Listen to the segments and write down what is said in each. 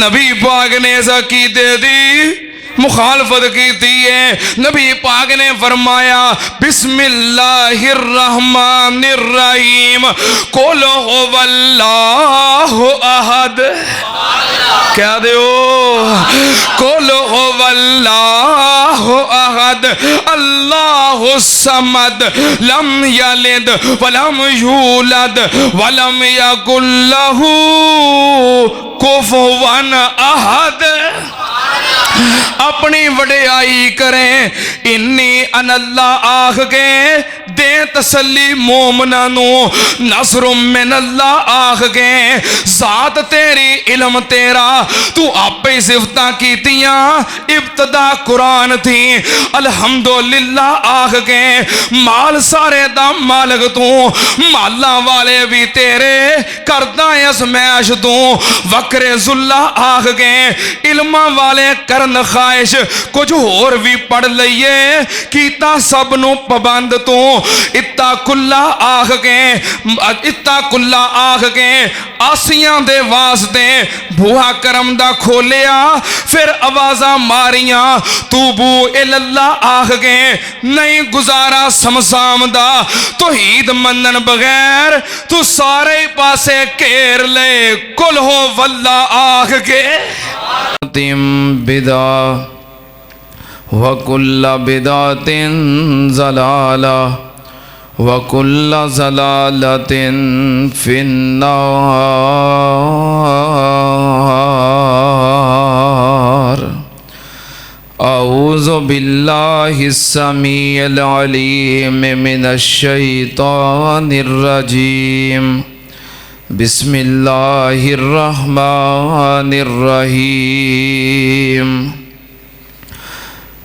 نبی پاک نے اس عقیدے دی مخالفت کی تھی ہے. نبی پاک نے فرمایا بسم اللہ الرحمن الرحیم قل هو اللہ احد. کیا دیو قل هو اللہ احد اللہ الصمد لم یلد ولم یولد ولم یکن لہ کفوا احد. اپنی وڈیائی کریں انی ان اللہ آخ کے دیں تسلی مومنانو نصر من اللہ آخ کے ذات تیری علم تیرا تو آپ ہی صفتہ کیتیاں ابتدا قرآن تھی الحمدللہ آخ کے مال سارے دا مالک تو مالا والے بھی تیرے کردہ اس میش تو وکر ذلہ آخ کے علم والے کرن خواہش کچھ اور بھی پڑھ لئیے کیتا سب نو پابند تو اتقوا اللہ آخ کے آسیاں دے واسطے بوہا کرم دا کھولیا پھر آوازاں ماریاں توبو اللہ آخ کے نہیں گزارا سمسام دا توحید منن بغیر تو سارے پاسے کیر لے کل ہو واللہ آخ کے بدعہ وَكُلَّ بِدْعَةٍ ضَلَالَةٍ وَكُلَّ ضَلَالَةٍ فِي النَّارِ. اعوذ باللہ السمیع العلیم من الشیطان الرجیم. بسم اللہ الرحمن الرحیم.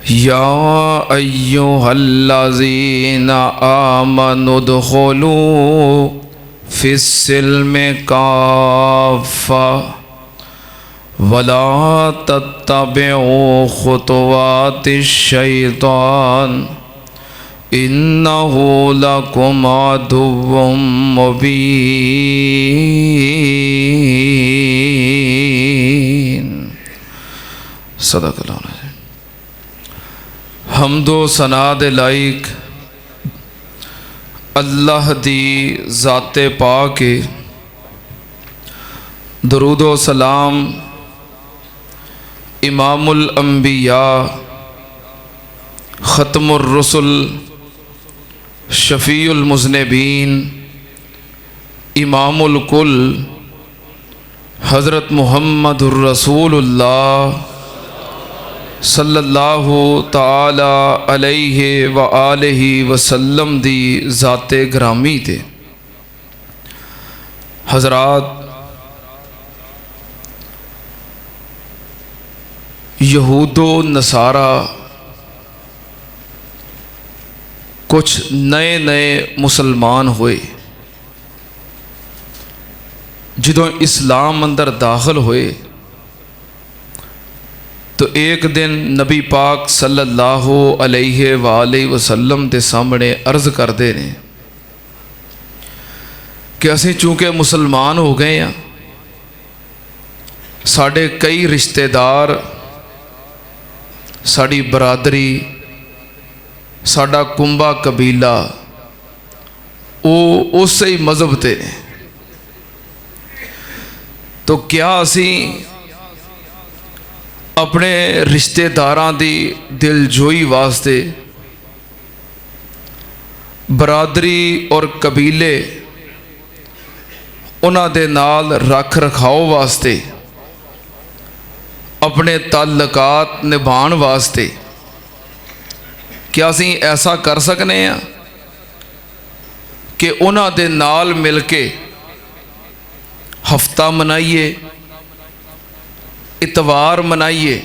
یا ایہا الذین آمنوا ادخلوا فی السلم کافہ ولا تتبعوا خطوات الشیطان انہ لکم عدو مبین. صدق اللہ علیہ. حمد و ثنا دے لائق اللہ دی ذات پاک. درود و سلام امام الانبیاء ختم الرسل شفیع المذنبین امام الکل حضرت محمد الرسول اللہ صلی اللہ تعالی علیہ وآلہ وسلم دی ذات گرامی تے. حضرات یہود و نصارہ کچھ نئے نئے مسلمان ہوئے. جدوں اسلام اندر داخل ہوئے تو ایک دن نبی پاک صلی اللہ علیہ وآلہ وسلم دے سامنے عرض کردے نے کہ اسی چونکہ مسلمان ہو گئے ہیں ساڑھے کئی رشتہ دار ساڑھی برادری ساڑھا کنبہ قبیلہ وہ اس سے ہی مذہب تے نے تو کیا اسی اپنے رشتہ داران دی دل جوئی واسطے برادری اور قبیلے انہاں دے نال رکھ رکھاؤ واسطے اپنے تعلقات نبھان واسطے کیا اسی ایسا کر سکنے ہیں کہ انہاں دے نال مل کے ہفتہ منائیے اتوار منائیے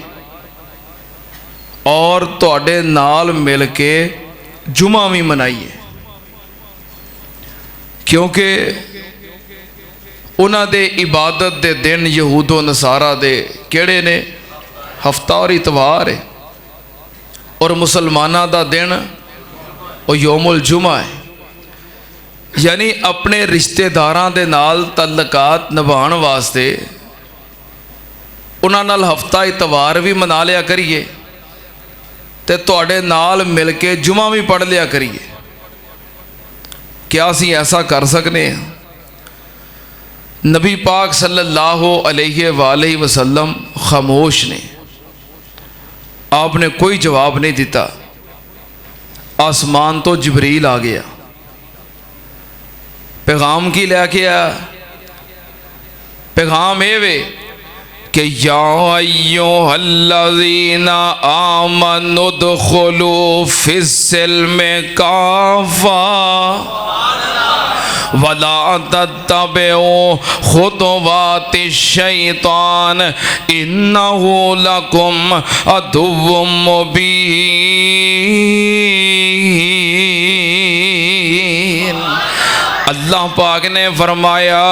اور تواڈے نال مل کے جمعہ بھی منائیے کیونکہ انہاں دے عبادت دے دن یہود و نصارہ دے کیڑے نے ہفتہ اور اتوار ہے اور مسلمانہ دا دن وہ یوم الجمعہ ہے. یعنی اپنے رشتہ داراں دے نال تعلقات نبھان واسطے ਉਹਨਾਂ ਨਾਲ ਹਫਤਾ ਇਤਵਾਰ ਵੀ ਮਨਾ ਲਿਆ ਕਰੀਏ ਤੇ ਤੁਹਾਡੇ ਨਾਲ ਮਿਲ ਕੇ ਜੁਮਾ ਵੀ ਪੜ੍ਹ ਲਿਆ ਕਰੀਏ। क्या असी ऐसा कर सकते हैं? नबी पाक सल्लल्लाहु अलैहि वसल्लम खामोश ने, आपने कोई जवाब नहीं दिता। आसमान तो जिब्रील आ गया, पैगाम की लैके आया। पैगाम ये वे कि या अय्युहल्लज़ीना आमनुद्खुलू फिस्सिल्मि काफ़ा वला तत्तबिउ खुतवातिश शैतान इन्नहु लकुम अदुव्वुम मुबीन। अल्लाह पाक ने फरमाया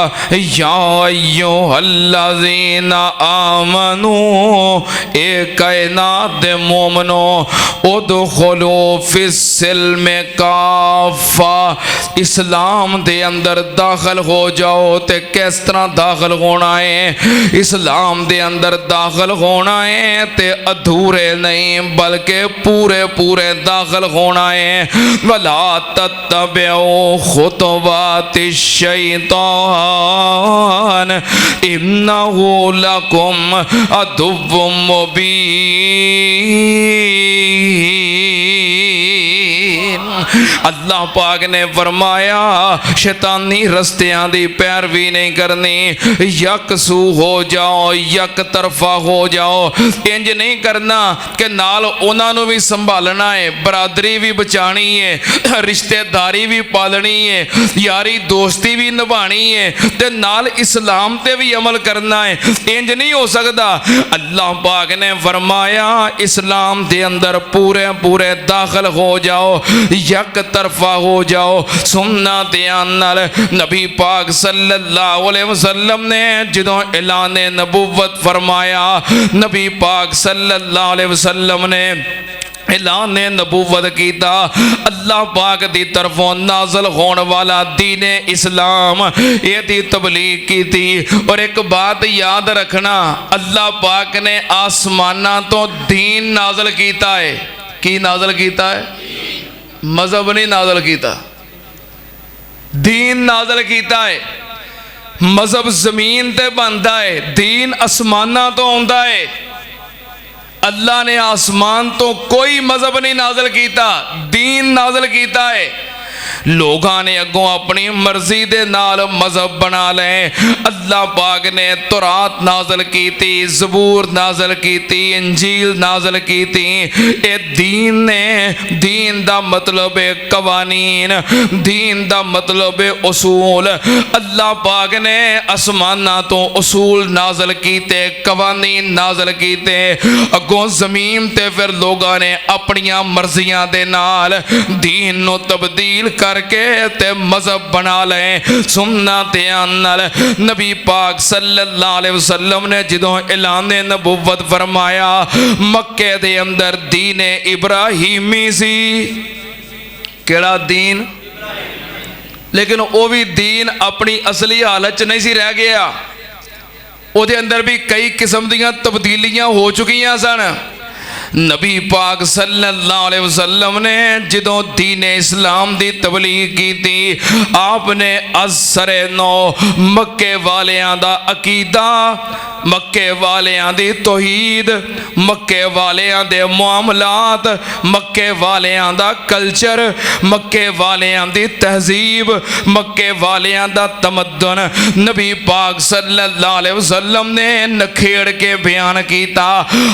या अय्युहल्लज़ीना आमनू, ए कायनात दे मोमनो, उदखुलू फिस्सिल्मि काफ़ा, इस्लाम दे अंदर दाखिल हो जाओ। ते किस तरह दाखिल होना है? इस्लाम दे अंदर दाखिल होना है ते अधूरे नहीं बल्कि पूरे पूरे दाखिल होना है। वला तत्तबिउ खुतवातिश शैतान इन्नहु लकुम अदुव्वुम मुबीन। अल्लाह पाक ने फरमाया शैतानी रस्तियां दी पैरवी नहीं करनी, यकसू हो जाओ, यक तरफा हो जाओ। इंज नहीं करना कि नाल उन्हां नूं भी संभालना है, बरादरी भी बचानी है, रिश्तेदारी भी पालनी है, यारी दोस्ती भी निभानी है ते नाल इस्लाम ते भी अमल करना है। इंज नहीं हो सकता। अल्लाह पाक ने फरमाया इस्लाम दे अंदर पूरे पूरे दाखिल हो जाओ, यक तरफा हो जाओ। सुनना ध्यान नाल नबी पाक सल्लल्लाहु अलैहि वसल्लम ने जदों ऐलान नबुव्वत फरमाया, नबी पाक सल्लल्लाहु अलैहि वसल्लम ने ऐलान नबूवत कीता, अल्लाह पाक दी तरफों नाज़िल होने वाला दीन इस्लाम ये तबलीग की थी। और एक बात याद रखना, अल्लाह पाक ने आसमाना तो दीन नाज़िल कीता है। की नाज़िल कीता है? मजहब नहीं नाज़िल कीता, दीन नाज़िल कीता है। मजहब जमीन ते बनता है, दीन आसमाना तो आउंदा है। अल्लाह ने आसमान तो कोई मजहब नहीं नाज़िल कीता, दीन नाज़िल कीता है। लोगों ने अगों अपनी मर्जी दे नाल मजहब बना ले। अल्लाह पाक ने तौरात नाज़िल की थी, ज़बूर नाज़िल की थी, इंजील नाज़िल की थी। ए दीन ने, दीन दा मतलब है कवानीन, दीन दा मतलब है उसूल। अल्लाह पाक ने आसमाना तो उसूल नाज़िल कीते, कवानीन नाज़िल कीते। अगों ज़मीन ते फिर लोगों ने अपनियां मर्जियां दे नाल दीन नूं तब्दील करके ते मजहब बना ले। सुनना ध्यान नाल नबी पाक सल्लल्लाहु अलैहि वसल्लम ने जदों ऐलान नबुव्वत फरमाया, मक्के दे अंदर दीन इब्राहिमी सी। केड़ा दीन? लेकिन वो भी दीन अपनी असली हालत च नहीं सी रह गया, ਉਹਦੇ अंदर भी कई किस्म दीयां तब्दीलियां हो चुकियां सन। नबी पाक सल्लल्लाहु अलैहि वसल्लम ने जदों दीन इस्लाम दी तबलीग की थी, आपने असरे नौ मक्के वालियां दा अकीदा, मक्के वालियां दी तौहीद, मक्के वालियां दे मुआमलात, मक्के वालियां दा कल्चर, मक्के वालियां दी तहजीब, मक्के वालियां दा तमद्दन नबी पाक सल्लल्लाहु अलैहि वसल्लम ने नखेड़ के बयान कीता,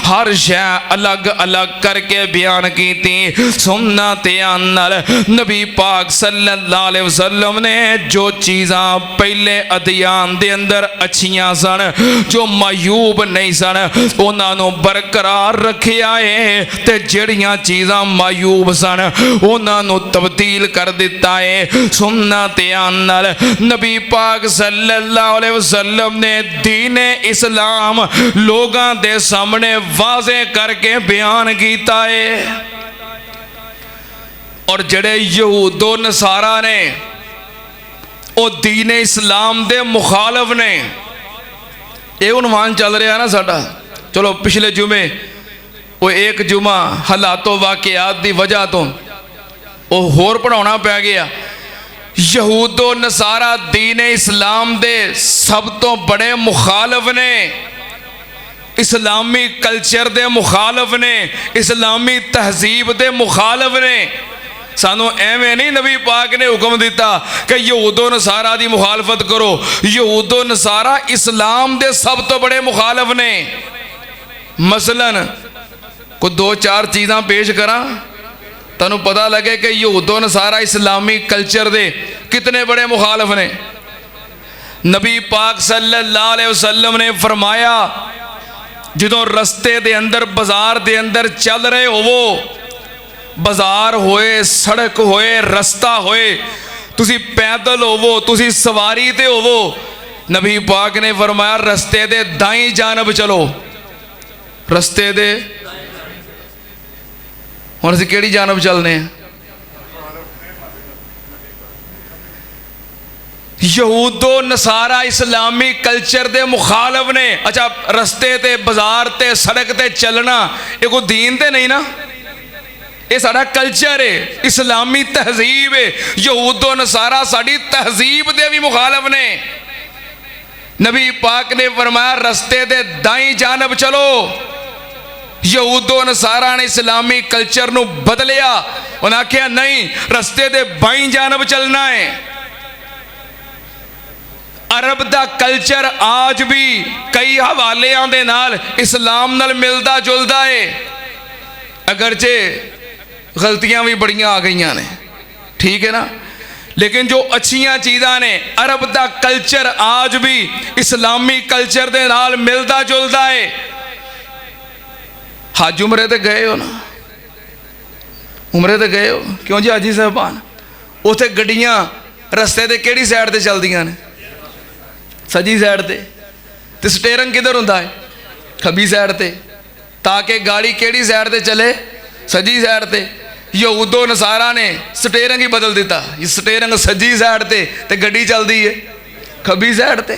हर शै अलग अलग करके बयान की थी। सुनना ध्यान नाल नबी पाक सल्लल्लाहु अलैहि वसल्लम ने जो चीज़ां पहले अदियान दे अंदर अच्छियां सन, जो मायूब नहीं सन, उन्हां नूं बरकरार रखिया है ते जिहड़ियां चीज़ां मायूब सन उन्हां नूं तब्दील कर दिता है। सुनना ध्यान नाल नबी पाक सल्लल्लाहु अलैहि वसल्लम ने दीन इस्लाम लोगां दे सामने वाज़े करके बयान कीता है। और जड़े यहूदो नसारा ने वो दीन इस्लाम दे मुखालफ ने। ये उन्वान चल रहा ना साडा, चलो पिछले जुमे वो एक जुमा हालातों वाकयात की वजह तो वो होर पढ़ाना पै गया। यहूदो नसारा दीन इस्लाम दे सब तो बड़े मुखालफ ने, इस्लामी कल्चर दे मुखालफ ने, इस्लामी तहजीब दे मुखालफ ने। सानू एवें नहीं नबी पाक ने हुक्म दिता कि यहूदो नसारा दी मुखालफत करो। यहूदो नसारा इस्लाम दे सब तो बड़े मुखालफ ने। मसलन को दो चार चीज़ां पेश करा, तैनूं पता लगे कि यहूदो नसारा इस्लामी कल्चर दे कितने बड़े मुखालफ ने। नबी पाक सल्लल्लाहु अलैहि वसल्लम ने फरमाया, जो रस्ते दे अंदर बाजार दे अंदर चल रहे होवो, बाजार होए, सड़क होए, रस्ता होए, तुसी पैदल होवो, तुसी सवारी ते होवो, नबी पाक ने फरमाया रस्ते दे दाई जानब चलो। रस्ते दे हुण असीं किहड़ी जानब चलने हैं? यहूदो नसारा इस्लामी कल्चर दे मुखालफ ने। अच्छा, रस्ते ते बाजार ते सड़क ते चलना ये कोई दीन ते नहीं ना, ये साडा कल्चर है, इस्लामी तहजीब है। यहूदो नसारा साडी तहजीब दे भी मुखालफ ने। नबी पाक ने फरमाया रस्ते दे दाई जानब चलो। यहूदो नसारा ने इस्लामी कल्चर नू बदलिया, उन्हें आख्या नहीं रस्ते दे बाई जानब चलना है। अरब दा कल्चर आज भी कई हवालियां दे नाल इस्लाम नाल मिलदा जुलदा है, अगरचे गलतियां भी बड़ियां आ गई ने, ठीक है ना, लेकिन जो अच्छियां चीज़ां ने, अरब दा कल्चर आज भी इस्लामी कल्चर दे नाल मिलदा जुलदा है। हज उमरे ते गए हो ना, उमरे ते गए हो क्यों जी हाजी साहबान? उत्थे गड्डियां रस्ते ते किहड़ी साइड ते चलदियां ने? सजी साइड ते स्टेयरिंग किधर हुंदा है? खब्बी साइड ते, ताकि गाड़ी किहड़ी साइड ते चले? सजी साइड ते। यहूदो नसारा ने स्टेयरिंग ही बदल दिता, स्टेयरिंग सजी साइड ते गड्डी चलती है खब्बी साइड ते।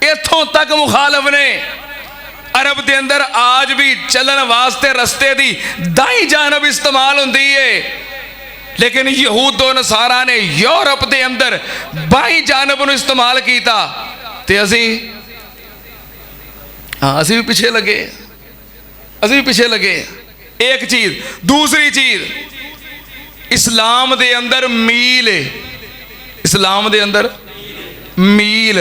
इत्थों तक मुखालफ ने। अरब के अंदर आज भी चलन वास्ते रस्ते की दाई जानब इस्तेमाल होंदी है, लेकिन यहूदो नसारा ने यूरोप के अंदर बाई जानब नूं इस्तेमाल किया ते असी भी पिछे लगे, असी भी पिछे लगे। एक चीज़, दूसरी चीज़, इस्लाम दे अंदर मील है, इस्लाम दे अंदर मील,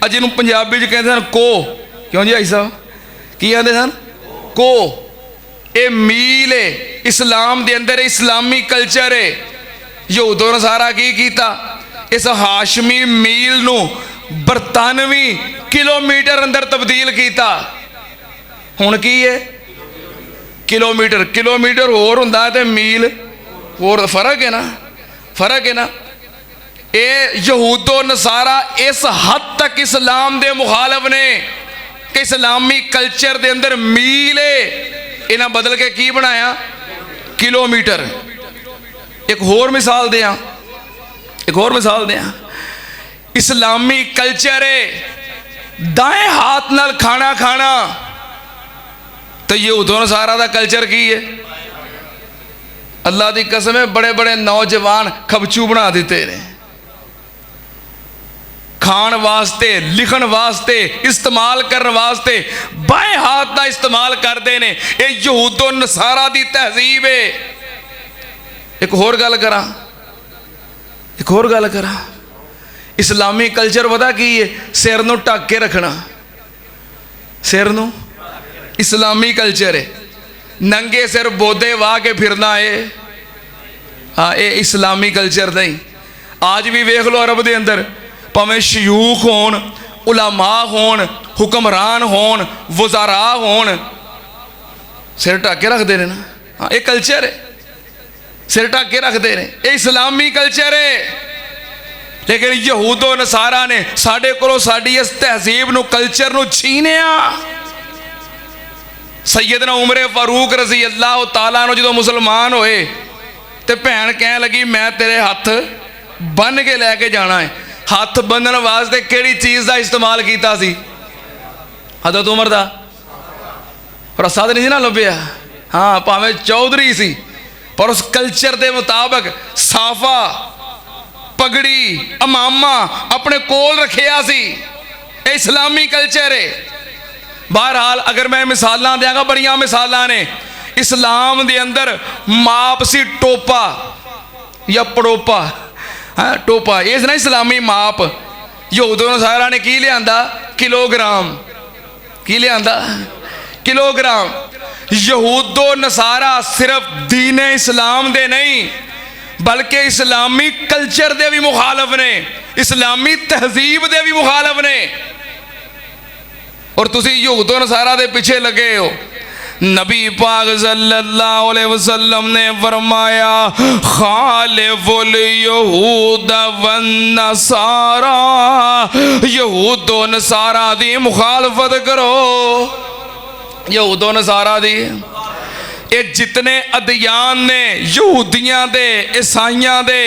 जिन्हों पंजाबी च कहते हैं को, क्यों जी आई साहब की आते सन? को, ये मील है इस्लाम दे अंदर, इस्लामी कल्चर है। यहूदो नसारा की कीता, इस हाशमी मील नू बरतानवी किलोमीटर अंदर तब्दील किया। हुण की है? किलोमीटर, किलोमीटर होर हुंदा ते मील होर, फर्क है ना, फर्क है ना। ये यहूदो नसारा इस हद तक इस्लाम दे मुखालफ ने कि इस्लामी कल्चर दे अंदर मील है, इन्हें बदल के की बनाया? किलोमीटर। एक होर मिसाल दें, एक होर मिसाल दें, इस्लामी कल्चर है दाएं हाथ नाल खाना खाना, तो यहूदो नसारा दा कल्चर की है? अल्लाह दी कसम है, बड़े बड़े नौजवान खबचू बना दिते ने, खाण वास्ते, लिखण वास्ते, इस्तेमाल करने वास्ते बाएं हाथ का इस्तेमाल करते हैं। ये यहूदो नसारा दी तहजीब है। एक होर गल करा, एक होर गल करा, इस्लामी कल्चर पता की है? सिर नूं ढक के रखना, सिर नूं, इस्लामी कल्चर है। नंगे सिर बोधे वाह के फिरना है, हाँ ये इस्लामी कल्चर नहीं। आज भी वेख लो अरब दे अंदर, भावें शयूख होन, उलमा होन, हुक्मरान होन, वज़ारा होन, सिर ढक के रखते हैं ना, हाँ ये कल्चर है, सिर ढक के रखते हैं, ये इस्लामी कल्चर है। लेकिन यहूदो नसारा ने साडे कोलों साडी इस तहजीब नूं, कल्चर नूं छीनिया। सैयदना उमर फारूक रज़ी अल्लाह तआला अन्हु जो मुसलमान होए तो भैन कह लगी मैं तेरे हथ बन के लैके जाना है। हाथ बंधन वास्ते किहड़ी चीज़ का इस्तेमाल किया सी? हज़रत उमर दा ਰਸਾ ਤਾਂ ਨਹੀਂ ਨਾ ਲੱਭਿਆ। ਹਾਂ ਭਾਵੇਂ ਚੌਧਰੀ ਸੀ ਪਰ ਉਸ ਕਲਚਰ ਦੇ ਮੁਤਾਬਕ ਸਾਫਾ ਪਗੜੀ ਇਮਾਮਾ ਆਪਣੇ ਕੋਲ ਰੱਖਿਆ ਸੀ। ਇਹ ਇਸਲਾਮੀ ਕਲਚਰ ਹੈ। ਬਹਰਹਾਲ ਅਗਰ ਮੈਂ ਮਿਸਾਲਾਂ ਦਿਆਂਗਾ, ਬੜੀਆਂ ਮਿਸਾਲਾਂ ਨੇ। ਇਸਲਾਮ ਦੇ ਅੰਦਰ ਮਾਪ ਸੀ ਟੋਪਾ ਜਾਂ ਪੜੋਪਾ। ਹਾਂ ਟੋਪਾ ਇਹ ਸੀ ਨਾ ਇਸਲਾਮੀ ਮਾਪ। ਯਹੂਦ ਨਸਾਰਾ ਨੇ ਕੀ ਲਿਆਂਦਾ? ਕਿਲੋਗ੍ਰਾਮ। ਕੀ ਲਿਆਂਦਾ? ਕਿਲੋਗ੍ਰਾਮ। ਯਹੂਦੋ ਨਸਾਰਾ ਸਿਰਫ ਦੀਨ ਇਸਲਾਮ ਦੇ ਨਹੀਂ ਬਲਕਿ ਇਸਲਾਮੀ ਕਲਚਰ ਦੇ ਵੀ ਮੁਖਾਲਫ ਨੇ, ਇਸਲਾਮੀ ਤਹਿਜ਼ੀਬ ਦੇ ਵੀ ਮੁਖਾਲਫ ਨੇ। ਔਰ ਤੁਸੀਂ ਯਹੂਦੋ ਨਸਾਰਾ ਦੇ ਪਿੱਛੇ ਲੱਗੇ ਹੋ। नबी पाक सल्लल्लाहु अलैहि वसल्लम ने फरमाया खालिफुल यहूद वन नसारा, यहूदो नसारा दी मुखालफत करो। यहूदो नसारा दी ये जितने अदयान ने यहूदियां दे ईसाइयां दे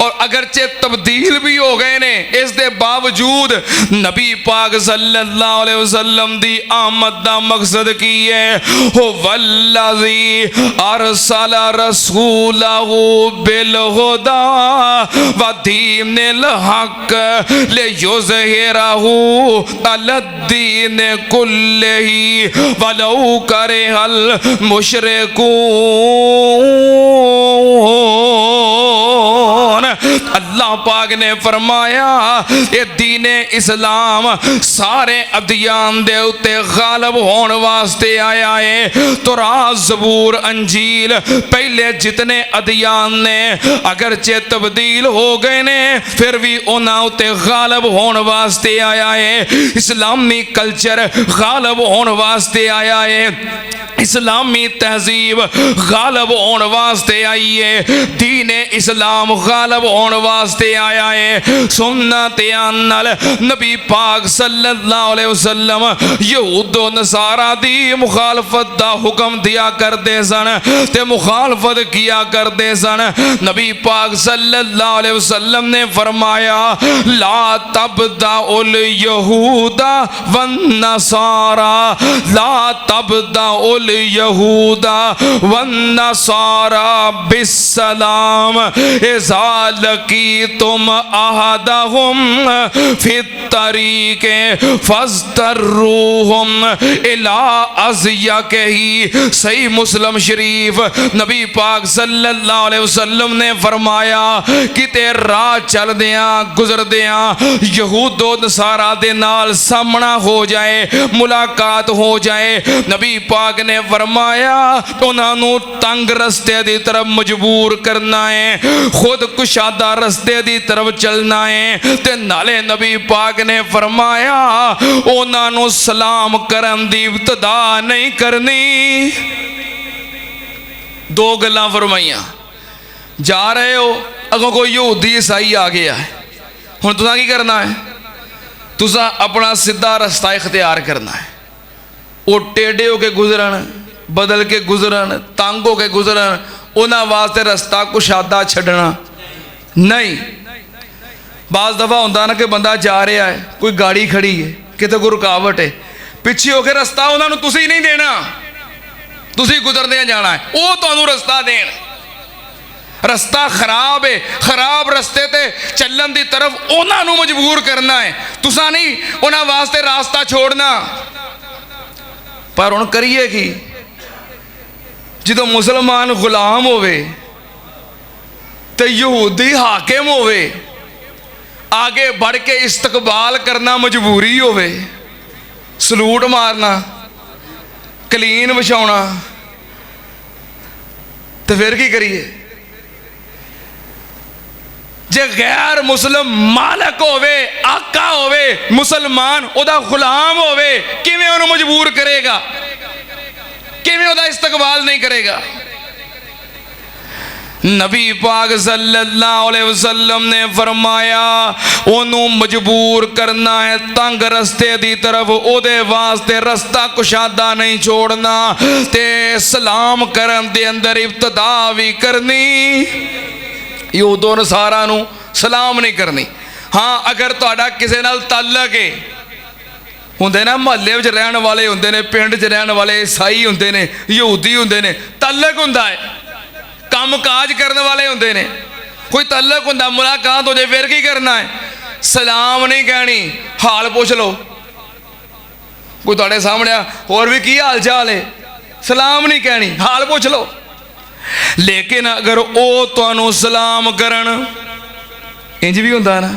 और अगरचे तब्दील भी हो गए ने, इस दे बावजूद नबी पाक सल्लल्लाहु अलैहि वसल्लम दी आमद दा मकसद की है हो वल्लज़ी अरसला रसूलहु बिल हुदा व दीनिल हक लियुज़हिरहु अलद्दीन कुल्लिही वलौ करिहल मुशरिकून। अल्लाह पाक ने फरमाया ये दीन इस्लाम सारे अदियान दे उत्ते गालिब होने वास्ते आया है। तौरात ज़बूर अंजील पहले जितने अदियान ने अगरचे तब्दील हो गए ने फिर भी उन्हां उत्ते गालिब होने वास्ते आया है। इस्लामी कल्चर गालिब होने वास्ते आया है। इस्लामी तहजीब गालिब होने वास्ते आई है। दीन इस्लाम गालिब होने वास्ते आया है। सुन्नत नाल नबी पाक सल्लल्लाहु अलैहि वसल्लम यहूदो नसारा दी मुखालफत दा हुक्म दिया करते सन ते मुखालफत किया करते सन। नबी पाक सल्लल्लाहु अलैहि वसल्लम ने फरमाया ला तबदाउल यहूदा वन नसारा, ला तबदाउल यहूदा वन नसारा बिस्सलाम इज़ा लकीतुम अहदहुम फित तरीके फज़्तरूहुम इला अज़यकिही। सही मुस्लिम शरीफ नबी पाक सल्लल्लाहु अलैहि वसल्लम ने फरमाया कि ते राह चलदियां गुजरदियां यहूदो नसारा दे नाल सामना हो जाए, मुलाकात हो जाए, नबी पाक ने फरमाया उन्होंने तंग रस्ते की तरफ मजबूर करना है, खुद कुशादा रस्ते की तरफ चलना है। ते नाले नबी पाक ने फरमाया उन्होंने सलाम करन दी इब्तिदा नहीं करनी। दो गल्लां फरमाइयां। जा रहे हो अगों कोई यहूदी ईसाई आ गया है, हुण तुसां की करना है? तुसां अपना सीधा रस्ता इख्तियार करना है। वो टेढ़े हो के गुजरन, बदल के गुजरन, तंग हो के गुजरन, उन्हां वास्ते रस्ता कुशादा छड्डना नहीं। बाज़ दफ़ा होंदा ना कि बंदा जा रहा है, कोई गाड़ी खड़ी है, किते कोई रुकावट है, पिछे होकर रस्ता उन्होंने तुसी नहीं देना, तुसी गुजरदे जाना है, वो तुहानू रस्ता देन। रस्ता खराब है, खराब रस्ते ते चलन की तरफ उन्होंने मजबूर करना है, तुसा नहीं उन्हां वास्ते रास्ता छोड़ना। पर हुण करिए की? जो मुसलमान गुलाम होवे ते यहूदी हाकिम होवे, आगे बढ़ के इस्तकबाल करना मजबूरी होवे, सलूट मारना, कलीन विछाउणा, तो फिर की करिए? जे गैर मुस्लिम मालक होवे, आका होवे, मुसलमान ओदा गुलाम होवे, किवें उन्हें मजबूर करेगा? किवें ओदा इस्तकबाल नहीं करेगा? नबी पाक सल्लल्लाहु अलैहि वसल्लम ने फरमाया ओनू मजबूर करना है तंग रस्ते दी तरफ, ओदे वास्ते रस्ता कुशादा नहीं छोड़ना ते सलाम करन दे अंदर इब्तिदा भी करनी। यहूदो नसारा नू सलाम नहीं करनी। हाँ अगर तुहाडा किसी नाल ताल्लुक है, ਹੁੰਦੇ ਨਾ ਮੁਹੱਲੇ ਵਿੱਚ ਰਹਿਣ ਵਾਲੇ ਹੁੰਦੇ ਨੇ, ਪਿੰਡ 'ਚ ਰਹਿਣ ਵਾਲੇ ਈਸਾਈ ਹੁੰਦੇ ਨੇ, ਯਹੂਦੀ ਹੁੰਦੇ ਨੇ, ਤਾਲਕ ਹੁੰਦਾ ਹੈ, ਕੰਮ ਕਾਜ ਕਰਨ ਵਾਲੇ ਹੁੰਦੇ ਨੇ, ਕੋਈ ਤਾਲਕ ਹੁੰਦਾ, ਮੁਲਾਕਾਤ ਹੋ ਜਾਏ ਫਿਰ ਕੀ ਕਰਨਾ ਹੈ? ਸਲਾਮ ਨਹੀਂ ਕਹਿਣੀ, ਹਾਲ ਪੁੱਛ ਲਓ। ਕੋਈ ਤੁਹਾਡੇ ਸਾਹਮਣੇ ਹੋਰ ਵੀ ਕੀ ਹਾਲ ਚਾਲ ਹੈ, ਸਲਾਮ ਨਹੀਂ ਕਹਿਣੀ, ਹਾਲ ਪੁੱਛ ਲਓ। ਲੇਕਿਨ ਅਗਰ ਉਹ ਤੁਹਾਨੂੰ ਸਲਾਮ ਕਰਨ, ਇੰਜ ਵੀ ਹੁੰਦਾ ਨਾ,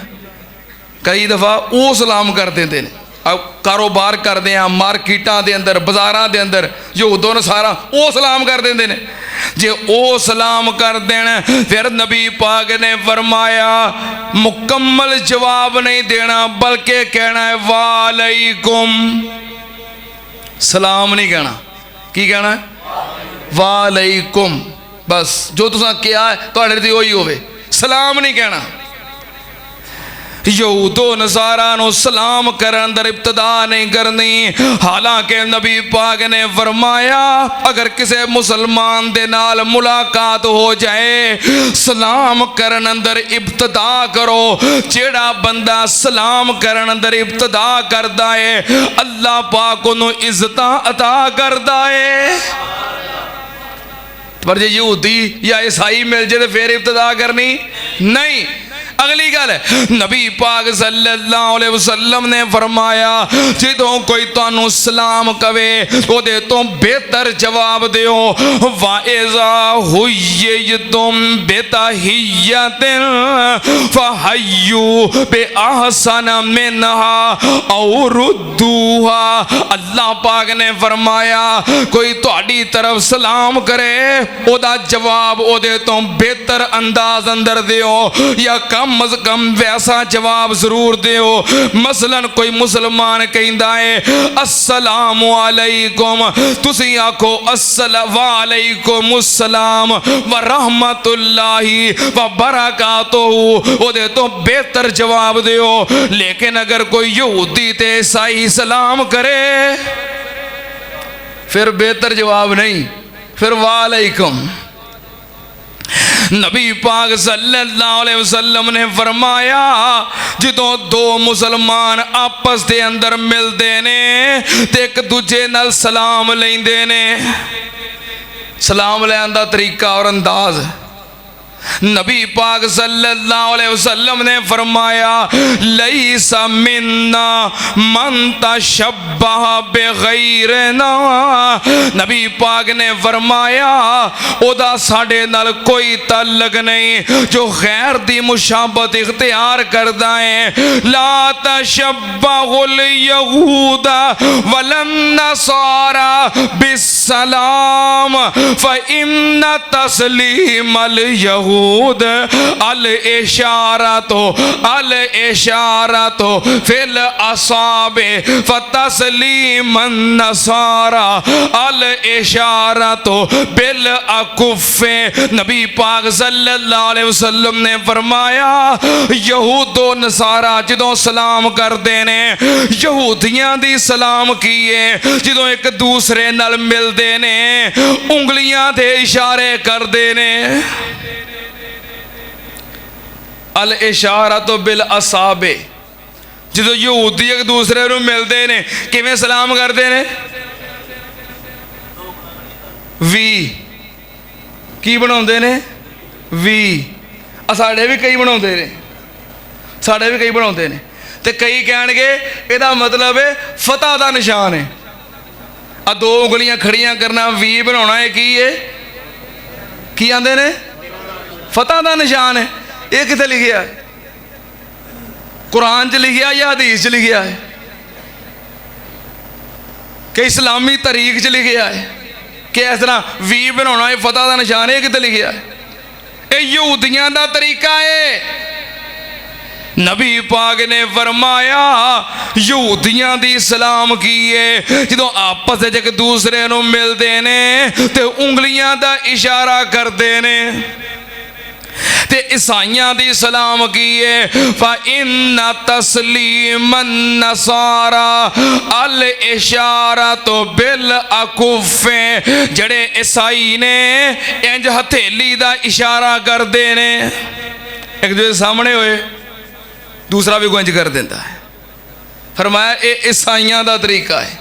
ਕਈ ਦਫਾ ਉਹ ਸਲਾਮ ਕਰ ਦਿੰਦੇ ਨੇ। ਕਾਰੋਬਾਰ ਕਰਦੇ ਆ ਮਾਰਕੀਟਾਂ ਦੇ ਅੰਦਰ, ਬਾਜ਼ਾਰਾਂ ਦੇ ਅੰਦਰ, ਯਹੂਦੋਂ ਨਸਾਰਾ ਉਹ ਸਲਾਮ ਕਰ ਦਿੰਦੇ ਨੇ। ਜੇ ਉਹ ਸਲਾਮ ਕਰ ਦੇਣ ਫਿਰ ਨਬੀ ਪਾਕ ਨੇ ਫਰਮਾਇਆ ਮੁਕੰਮਲ ਜਵਾਬ ਨਹੀਂ ਦੇਣਾ, ਬਲਕਿ ਕਹਿਣਾ ਹੈ ਵਾਲੈकुम, सलाम नहीं कहना। की कहना है? वालेकुम। बस जो तुसा किया है तुहाडे ते ओही होवे, सलाम नहीं कहना। यहूदो नसारा नु सलाम करन अंदर इब्तदा नहीं करनी। हालांकि नबी पाक ने फरमाया अगर किसी मुसलमान दे नाल मुलाकात हो जाए सलाम करन अंदर इब्तदा करो। जेड़ा बंदा सलाम करन अंदर इब्तदा करदा है अल्लाह पाक उन्हें इज्जतां अता करदा है। पर जे यहूदी या ईसाई मिल जाए तो फिर इब्तदा करनी नहीं। अगली गल नबी पाक सल्लल्लाहु अलैहि वसल्लम ने फरमाया जो कोई तुहानू सलाम कवे ओदे तो बेहतर जवाब दिओ। वाइज़ा हुय्यितुम बितहिय्यतिन फहय्यू बिअहसन मिनहा औ रुद्दूहा। अल्लाह पाक ने फरमाया कोई तुहाडी तरफ सलाम करे ओदा जवाब ओदे तो बेहतर अंदाज अंदर दिओ या कम अज कम वैसा जवाब जरूर दिओ। मसलन कोई मुसलमान कहता है अस्सलामु अलैकुम, तुसी आखो वालेकुम अस्सलाम व रहमतुल्लाहि व बरकातुहू, ओदे तो बेहतर जवाब दिओ। लेकिन अगर कोई यहूदी ते ईसाई सलाम करे फिर बेहतर जवाब नहीं, फिर वालेकुम। नबी पाक सल्लल्लाहु अलैहि वसल्लम ने फरमाया जो दो मुसलमान आपस के अंदर मिलते ने ते एक दूजे नाल सलाम लेंदे ने। सलाम लैन दा तरीका और अंदाज नबी पाक सल्लल्लाहु अलैहि वसल्लम ने फरमाया लैसा मिन्ना मन तशब्बह बिगैरना। नबी पाक ने फरमाया ओदा साडे नाल कोई ताल्लुक नहीं जो गैर दी मुशाबत इख्तियार करदा है। ला तशब्बहुल यहूदा वलन नसारा बिस्सलाम फ इन्ना तस्लीमल यहूद अल इशारतो फिल असाबे फतस्लीमन नसारा अल इशारतो बिल अकुफे। नबी पाक सल्लल्लाहु अलैहि वसल्लम ने फरमाया यहूदो नसारा जदों सलाम करते ने यहूदियां दी सलाम की है जदों एक दूसरे नाल मिलते ने उंगलियां दे इशारे करते ने। अल इशारा तो बिल असाबे जो यहूदी एक दूसरे को मिलते हैं किवें सलाम करते हैं वी की बनाते हैं वी। साढ़े भी कई बनाते हैं, साढ़े भी कई बनाते हैं तो कई कहेंगे इसका मतलब है फतह का निशान है। आ दो उंगलियां खड़ियां करना वी बनाना है की आंदे ने फतह का निशान है। ये कितने लिखा है? कुरान च लिखा या हदीस च लिखा है कि इस्लामी तरीक च लिखा है कि इस तरह वी बनाना है फतह का निशान है? कितने लिखा है? ये यहूदियां का तरीका है। नबी पाक ने फरमाया यहूदियां दी सलाम की है जो आपस एक दूसरे को मिलते ने ते उंगलियां का इशारा करते ने। ते ईसाइयां दी सलाम की है फा इन्ना तस्लीमन नसारा अल इशारा तो बिल अकुफे। जड़े ईसाई ने इंज हथेली दा इशारा करते ने एक दूसरे सामने होए दूसरा भी इंज कर देता है। فرمایا اے عیسائیاں دا طریقہ ہے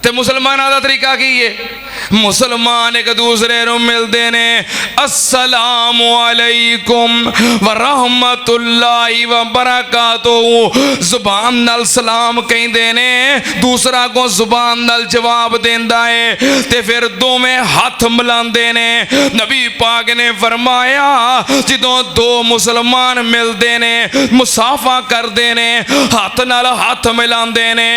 تے مسلماناں دا طریقہ کی ہے؟ مسلمان ایک دوسرے نو ملدے نے السلام علیکم ورحمت اللہ وبرکاتہ، زبان نال سلام کہندے نے، دوسرا کو زبان نال جواب دیندا ہے تے پھر دوویں ہاتھ ملاندے نے۔ نبی پاک نے فرمایا جدوں دو مسلمان ملدے نے مصافحہ کردے نے، ہاتھ نال ہاتھ ملاندے نے،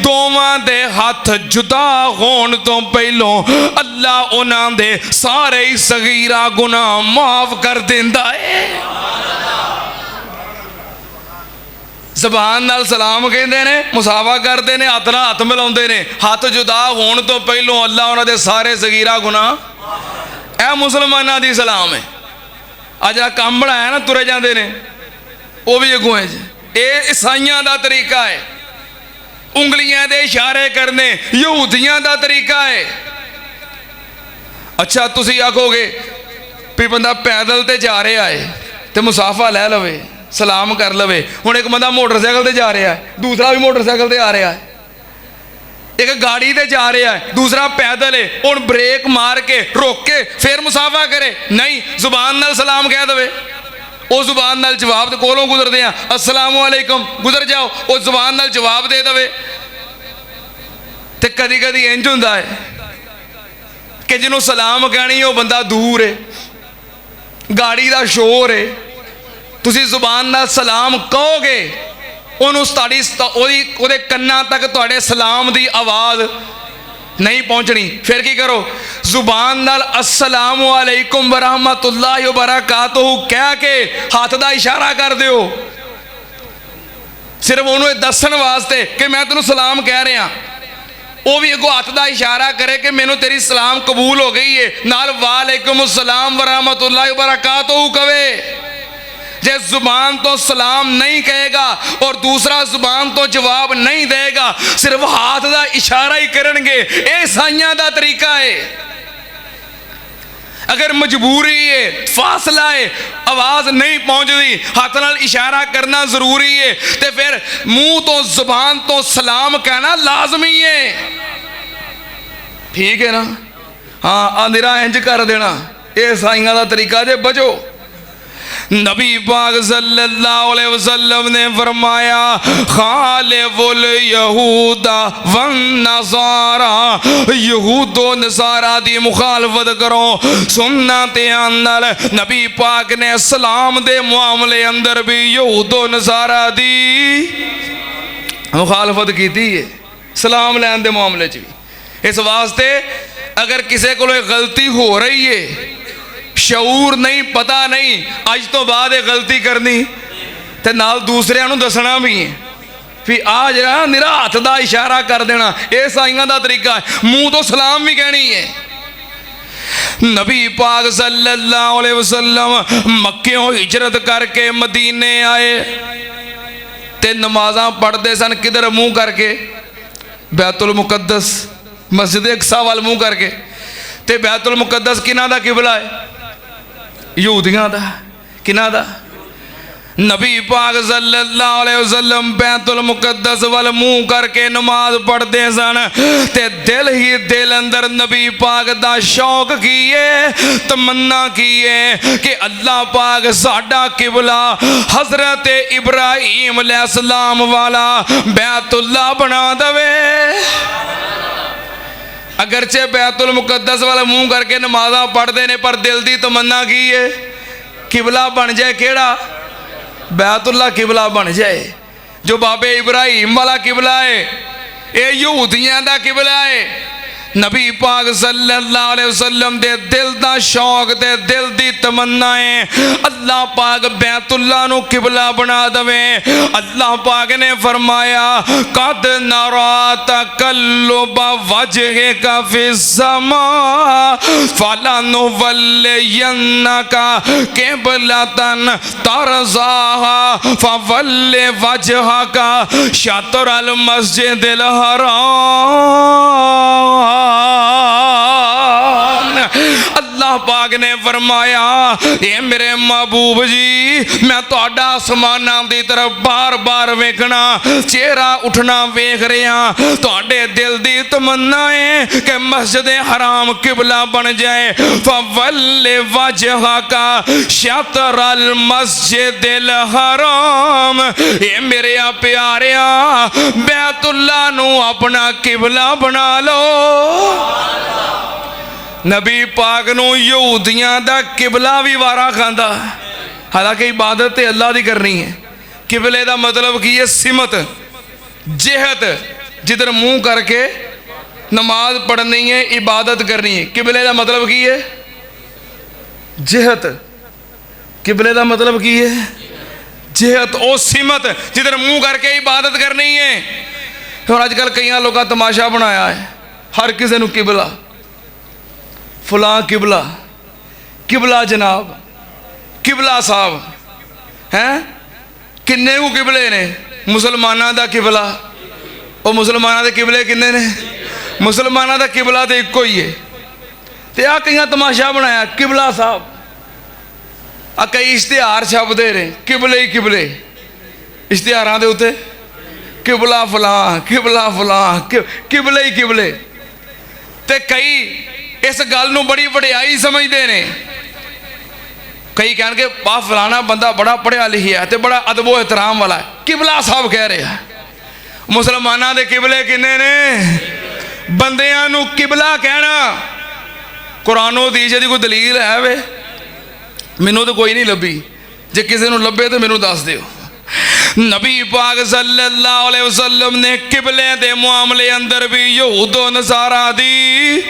دوواں دے ہاتھ جدا ہون تو پہلوں اللہ انہاں دے سارے صغیرہ گناہ معاف کر دیندا ہے۔ زبان نال سلام کہندے نے، مصافحہ کردے نے، ہاتھ نال ہاتھ ملاوندے نے، ہاتھ جدا ہون تو پہلوں اللہ انہاں دے سارے صغیرہ گناہ، اے مسلماناں دی سلام ہے۔ اج جڑا کام بنایا نا ترے جاندے نے وہ بھی اگوں ہے، اے عیسائیاں دا طریقہ ہے، انگلیاں دے اشارے کرنے یہودیاں دا طریقہ ہے۔ اچھا تسی آکھو گے بھی بندہ پیدل تے جا رہا ہے تے مصافحہ لے لوے، سلام کر لوے، ہن ایک بندہ موٹر سائیکل تے جا رہا ہے، دوسرا بھی موٹر سائیکل تے آ رہا ہے، ایک گاڑی تے جا رہا ہے، دوسرا پیدل ہے، ہن بریک مار کے روک کے پھر مصافحہ کرے؟ نہیں، زبان نال سلام کہہ دوے، او زبان نال جواب دے، کولوں گزر دے ہیں السلام علیکم گزر جاؤ، او زبان نال جواب دے دوے۔ تے کدی کدی انج ہوندا ہے کہ جنوں سلام کہنی وہ بندہ دور ہے، گاڑی دا شور ہے، تسی زبان نال سلام کہو گے انہوں دے کناں تک تواڈے سلام دی آواز نہیں پہنچنی، پھر کی کرو؟ زبان نال السلام علیکم ورحمت اللہ وبرکاتہ کہہ کے ہاتھ دا اشارہ کر دیو، صرف انہوں دسن واسطے کہ میں تینوں سلام کہہ رہا، وہ بھی اگو ہاتھ دا اشارہ کرے کہ مینوں تیری سلام قبول ہو گئی ہے، نال وعلیکم السلام ورحمت اللہ وبرکاتہ کہے۔ جے زبان تو سلام نہیں کہے گا اور دوسرا زبان تو جواب نہیں دے گا، صرف ہاتھ دا اشارہ ہی کرنگے، اے عیسائیاں دا طریقہ ہے۔ اگر مجبوری ہے، فاصلہ ہے، آواز نہیں پہنچ دی، ہاتھ نال اشارہ کرنا ضروری ہے، تے پھر منہ تو زبان تو سلام کہنا لازمی ہے، ٹھیک ہے نا؟ ہاں اندھیرا انج کر دینا، اے عیسائیاں دا طریقہ جے بچو۔ نبی پاک صلی اللہ علیہ وسلم نے فرمایا خالف الیہود والنصارى، یہود و نصارہ دی مخالفت کرو۔ سنت اندر نبی پاک نے اسلام دے معاملے اندر بھی یہود و نصارہ دی مخالفت کی تھی ہے، سلام لین دے معاملے چ بھی۔ اس واسطے اگر کسی کو غلطی ہو رہی ہے، شعور نہیں، پتہ نہیں، اج تو بعد ایک غلطی کرنی تے نال دوسرے انہوں دسنا بھی ہے، پھر آج رہا میرا ہاتھ دا اشارہ کر دینا، اے عیسائیاں دا طریقہ ہے، منہ تو سلام بھی کہنی ہے۔ نبی پاک صلی اللہ علیہ وسلم مکیوں ہجرت کر کے مدینے آئے تے نمازاں پڑھ دے سن، کدھر منہ کر کے؟ بیت المقدس، مسجد اقصی وال منہ کر کے، تے بیت المقدس کنہ دا قبلہ ہے؟ یہودیاں دا، کنہ دا؟ نبی پاک صلی اللہ علیہ وسلم بیت المقدس وال منہ کر کے نماز پڑھ دے سن تے دل ہی دل اندر نبی پاک دا شوق کیے، تمنا کیے کہ اللہ پاک ساڈا قبلہ حضرت ابراہیم علیہ السلام والا بیت اللہ بنا دوے۔ اگرچہ بیت المقدس والا منہ کر کے نمازاں پڑھ دینے پر دل دی تمنا کی ہے قبلہ بن جائے، کیڑا؟ بیت اللہ قبلہ بن جائے، جو بابے ابراہیم والا قبلہ ہے، اے یہودیاں دا قبلہ ہے۔ نبی پاک صلی اللہ علیہ وسلم دے دل دا شوق دے دل دی تمنا ہے اللہ پاک بیت اللہ نو قبلہ بنا دویں۔ اللہ پاک نے فرمایا قد نرا تقلب وجہک فی السماء فلنولینک قبلۃ ترضاها فول وجہک شطر المسجد الحرام۔ اللہ اللہ پاک نے فرمایا اے میرے محبوب جی میں تہاڈا آسماناں دی طرف بار بار ویکھنا چہرہ اٹھنا ویکھ رہا تہاڈے دل دی تمنا ہے کہ مسجد حرام قبلہ بن جائے فول وجہک شطر المسجد الحرام اے میرے پیاریا بیت اللہ نو اپنا قبلہ بنا لو نبی پاک نو یہودیاں دا قبلہ بھی وارا کھاندا حالانکہ عبادت اللہ دی کرنی ہے قبلے دا مطلب کی ہے سمت جہت جدھر منہ کر کے نماز پڑھنی ہے عبادت کرنی ہے قبلے دا مطلب کی ہے جہت قبلے دا مطلب کی ہے جہت او سمت جدھر منہ کر کے عبادت کرنی ہے اور آج کل کئی لوگوں تماشا بنایا ہے ہر کسی نو قبلہ فلاں قبلہ قبلہ جناب قبلہ صاحب ہیں کنے کو قبلے نے مسلمانہ دا قبلہ او مسلمانہ دے قبلے کنے نے مسلمانہ دا قبلہ دے ایک کوئی ہے تے آ کئی تماشا بنایا قبلہ صاحب آ کئی اشتہار چھپ دے رہے قبلے ہی قبلے اشتہاراں دے ہوتے قبلہ فلاں قبلہ فلاں قبلے ہی قبلے تے کئی اس گل نو بڑی وڈیائی سمجھ دے نے کئی کہن کے فلانا بندہ بڑا پڑھیا لکھیا ہے تے بڑا ادب و احترام والا ہے قبلہ صاحب کہہ رہے ہیں مسلمانہ دے قبلے کنے نے بندیاں نو قبلہ کہنا قرآن و حدیث دی کوئی دلیل ہے وے مینوں تو کوئی نہیں لبھی جے کسی نو لبے تو مینوں دس دیو نبی پاک صلی اللہ علیہ وسلم نے قبلے دے معاملے اندر بھی یہود و نصارہ دی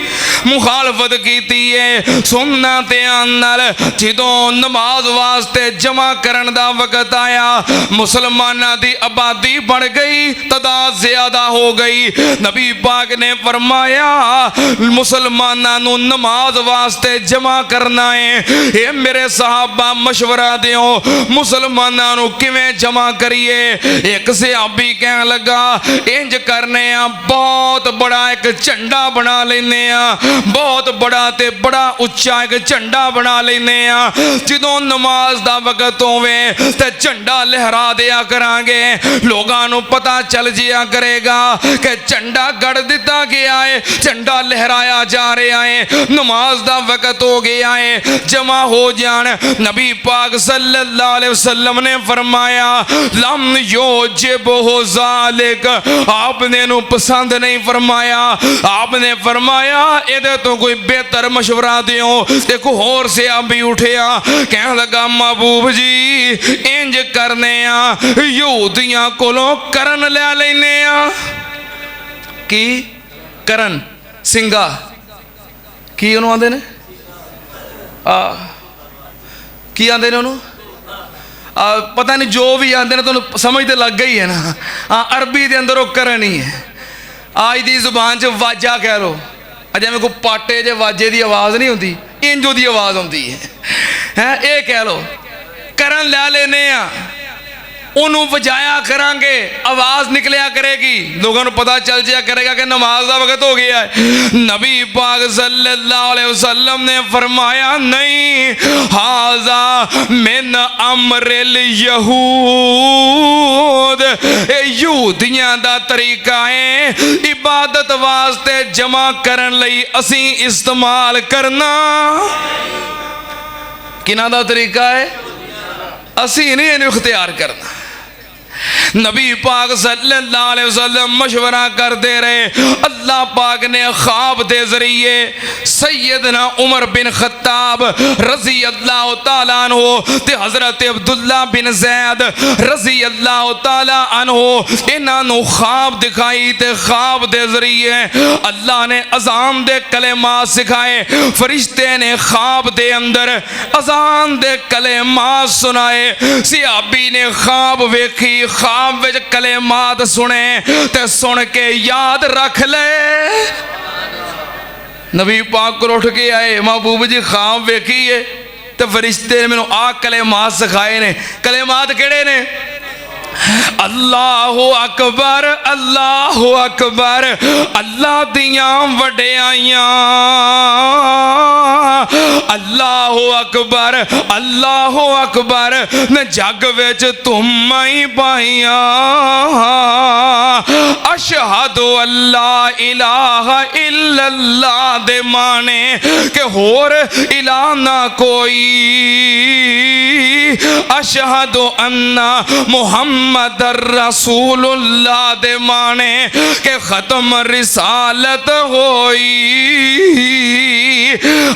مخالفت کیتی ہے سنت اندر جدوں نماز واسطے جمع کرن دا وقت آیا مسلمانہ دی آبادی بڑھ گئی تعداد زیادہ ہو گئی نبی پاک نے فرمایا مسلمانہ نو نماز واسطے جمع کرنا ہے اے میرے صحابہ مشورہ دیو مسلمانہ نو کیویں جمع کریے ایک صحابی کہنے لگا انج کرنے ہیں بہت بڑا ایک جھنڈا بنا لینے ہیں بہت بڑا تے بڑا اچھا ایک جھنڈا بنا لینے ہیں جدوں نماز دا وقت ہوئے تے جھنڈا لہرا دیا کرانگے لوگاں نو پتہ چل جیا کرے گا کہ جھنڈا گڑ دیتا گیا ہے جھنڈا لہرایا جا رہا ہے نماز دا وقت ہو گیا ہے جمع ہو جان نبی پاک صلی اللہ علیہ وسلم نے فرمایا لم یوجبہ ذالک آپ نے نو پسند نہیں فرمایا آپ نے فرمایا ادھے تو کوئی بہتر مشورہ دیوں ایک اور سے ابھی اٹھیا کہنے لگا محبوب جی انج کرنے یہودیاں کولوں کرن لے لینے کی کرن سنگا کی انہوں آندے نے کی آندے نے انہوں پتہ نہیں جو بھی آندے نے تو سمجھتے لگ گئی ہے نا عربی دے اندر وہ کرنی ہے آج دی زبان چ واجہ کہہ لو اجے میں کوئی پاٹے جے واجے دی آواز نہیں ہوندی انجو دی آواز ہوندی ہے اے کہہ لو کرن لے لینے انہوں بجایا کرانگے آواز نکلیا کرے گی لوگوں نے پتہ چل جایا کرے گا کہ نماز دا وقت ہو گیا ہے نبی پاک صلی اللہ علیہ وسلم نے فرمایا نہیں حاذا من امر الیہود یہودیاں دا طریقہ ہے عبادت واسطے جمع کرن لئی اسیں استعمال کرنا کنہ دا طریقہ ہے اسیں نہیں انہیں اختیار کرنا نبی پاک صلی اللہ علیہ وسلم مشورہ کر دے رہے اللہ پاک نے خواب دے ذریعے سیدنا عمر بن خطاب رضی اللہ تعالیٰ عنہ تے حضرت عبداللہ بن زید رضی اللہ تعالیٰ عنہ انہاں نو خواب دکھائی تے خواب دے ذریعے اللہ نے اذان دے کلمات سکھائے فرشتے نے خواب دے اندر اذان دے کلمات سنائے صحابی نے خواب ویکھی خواب وچ کلمات سنے تے سن کے یاد رکھ لے نبی پاک کو اٹھ کے آئے محبوب جی خواب ویکھیے تے فرشتے میں آ کلمات سکھائے نے کلمات کیڑے نے اللہ اکبر اللہ دیاں وڈیائیاں اللہ اکبر اللہ اکبر نے جگ وچ تم ہی پائیاں اشہد اللہ الہ الا اللہ دے مانے کہ ہور الہ نہ کوئی اشہد ان محمد رسول اللہ دے مانے کہ ختم رسالت ہوئی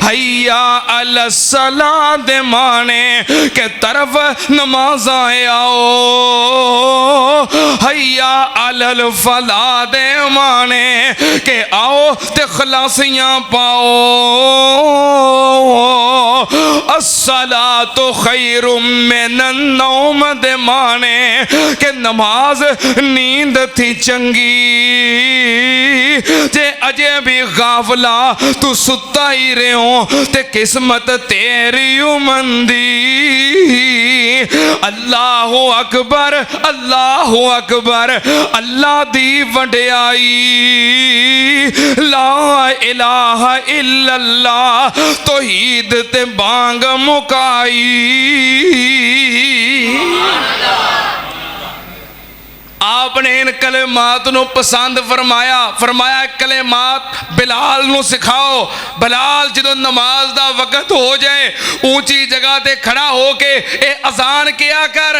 حیا علی الصلاۃ دے مانے کہ طرف نماز آؤ حیا علی الفلاح دے مانے کہ آؤ تے خلاصیاں پاؤ الصلاۃ خیر من النوم دے مانے کہ نماز نیند تھی چنگی جے اجے بھی غافلہ تو ستا ہی رہوں تے قسمت تیری مندی اللہ اکبر اللہ اکبر اللہ دی وڈیائی لا الہ الا اللہ توحید تے بانگ مکائی آپ نے ان کلمات نو پسند فرمایا کلمات بلال نو سکھاؤ بلال جدو نماز دا وقت ہو جائے اونچی جگہ تے کھڑا ہو کے اے اذان کیا کر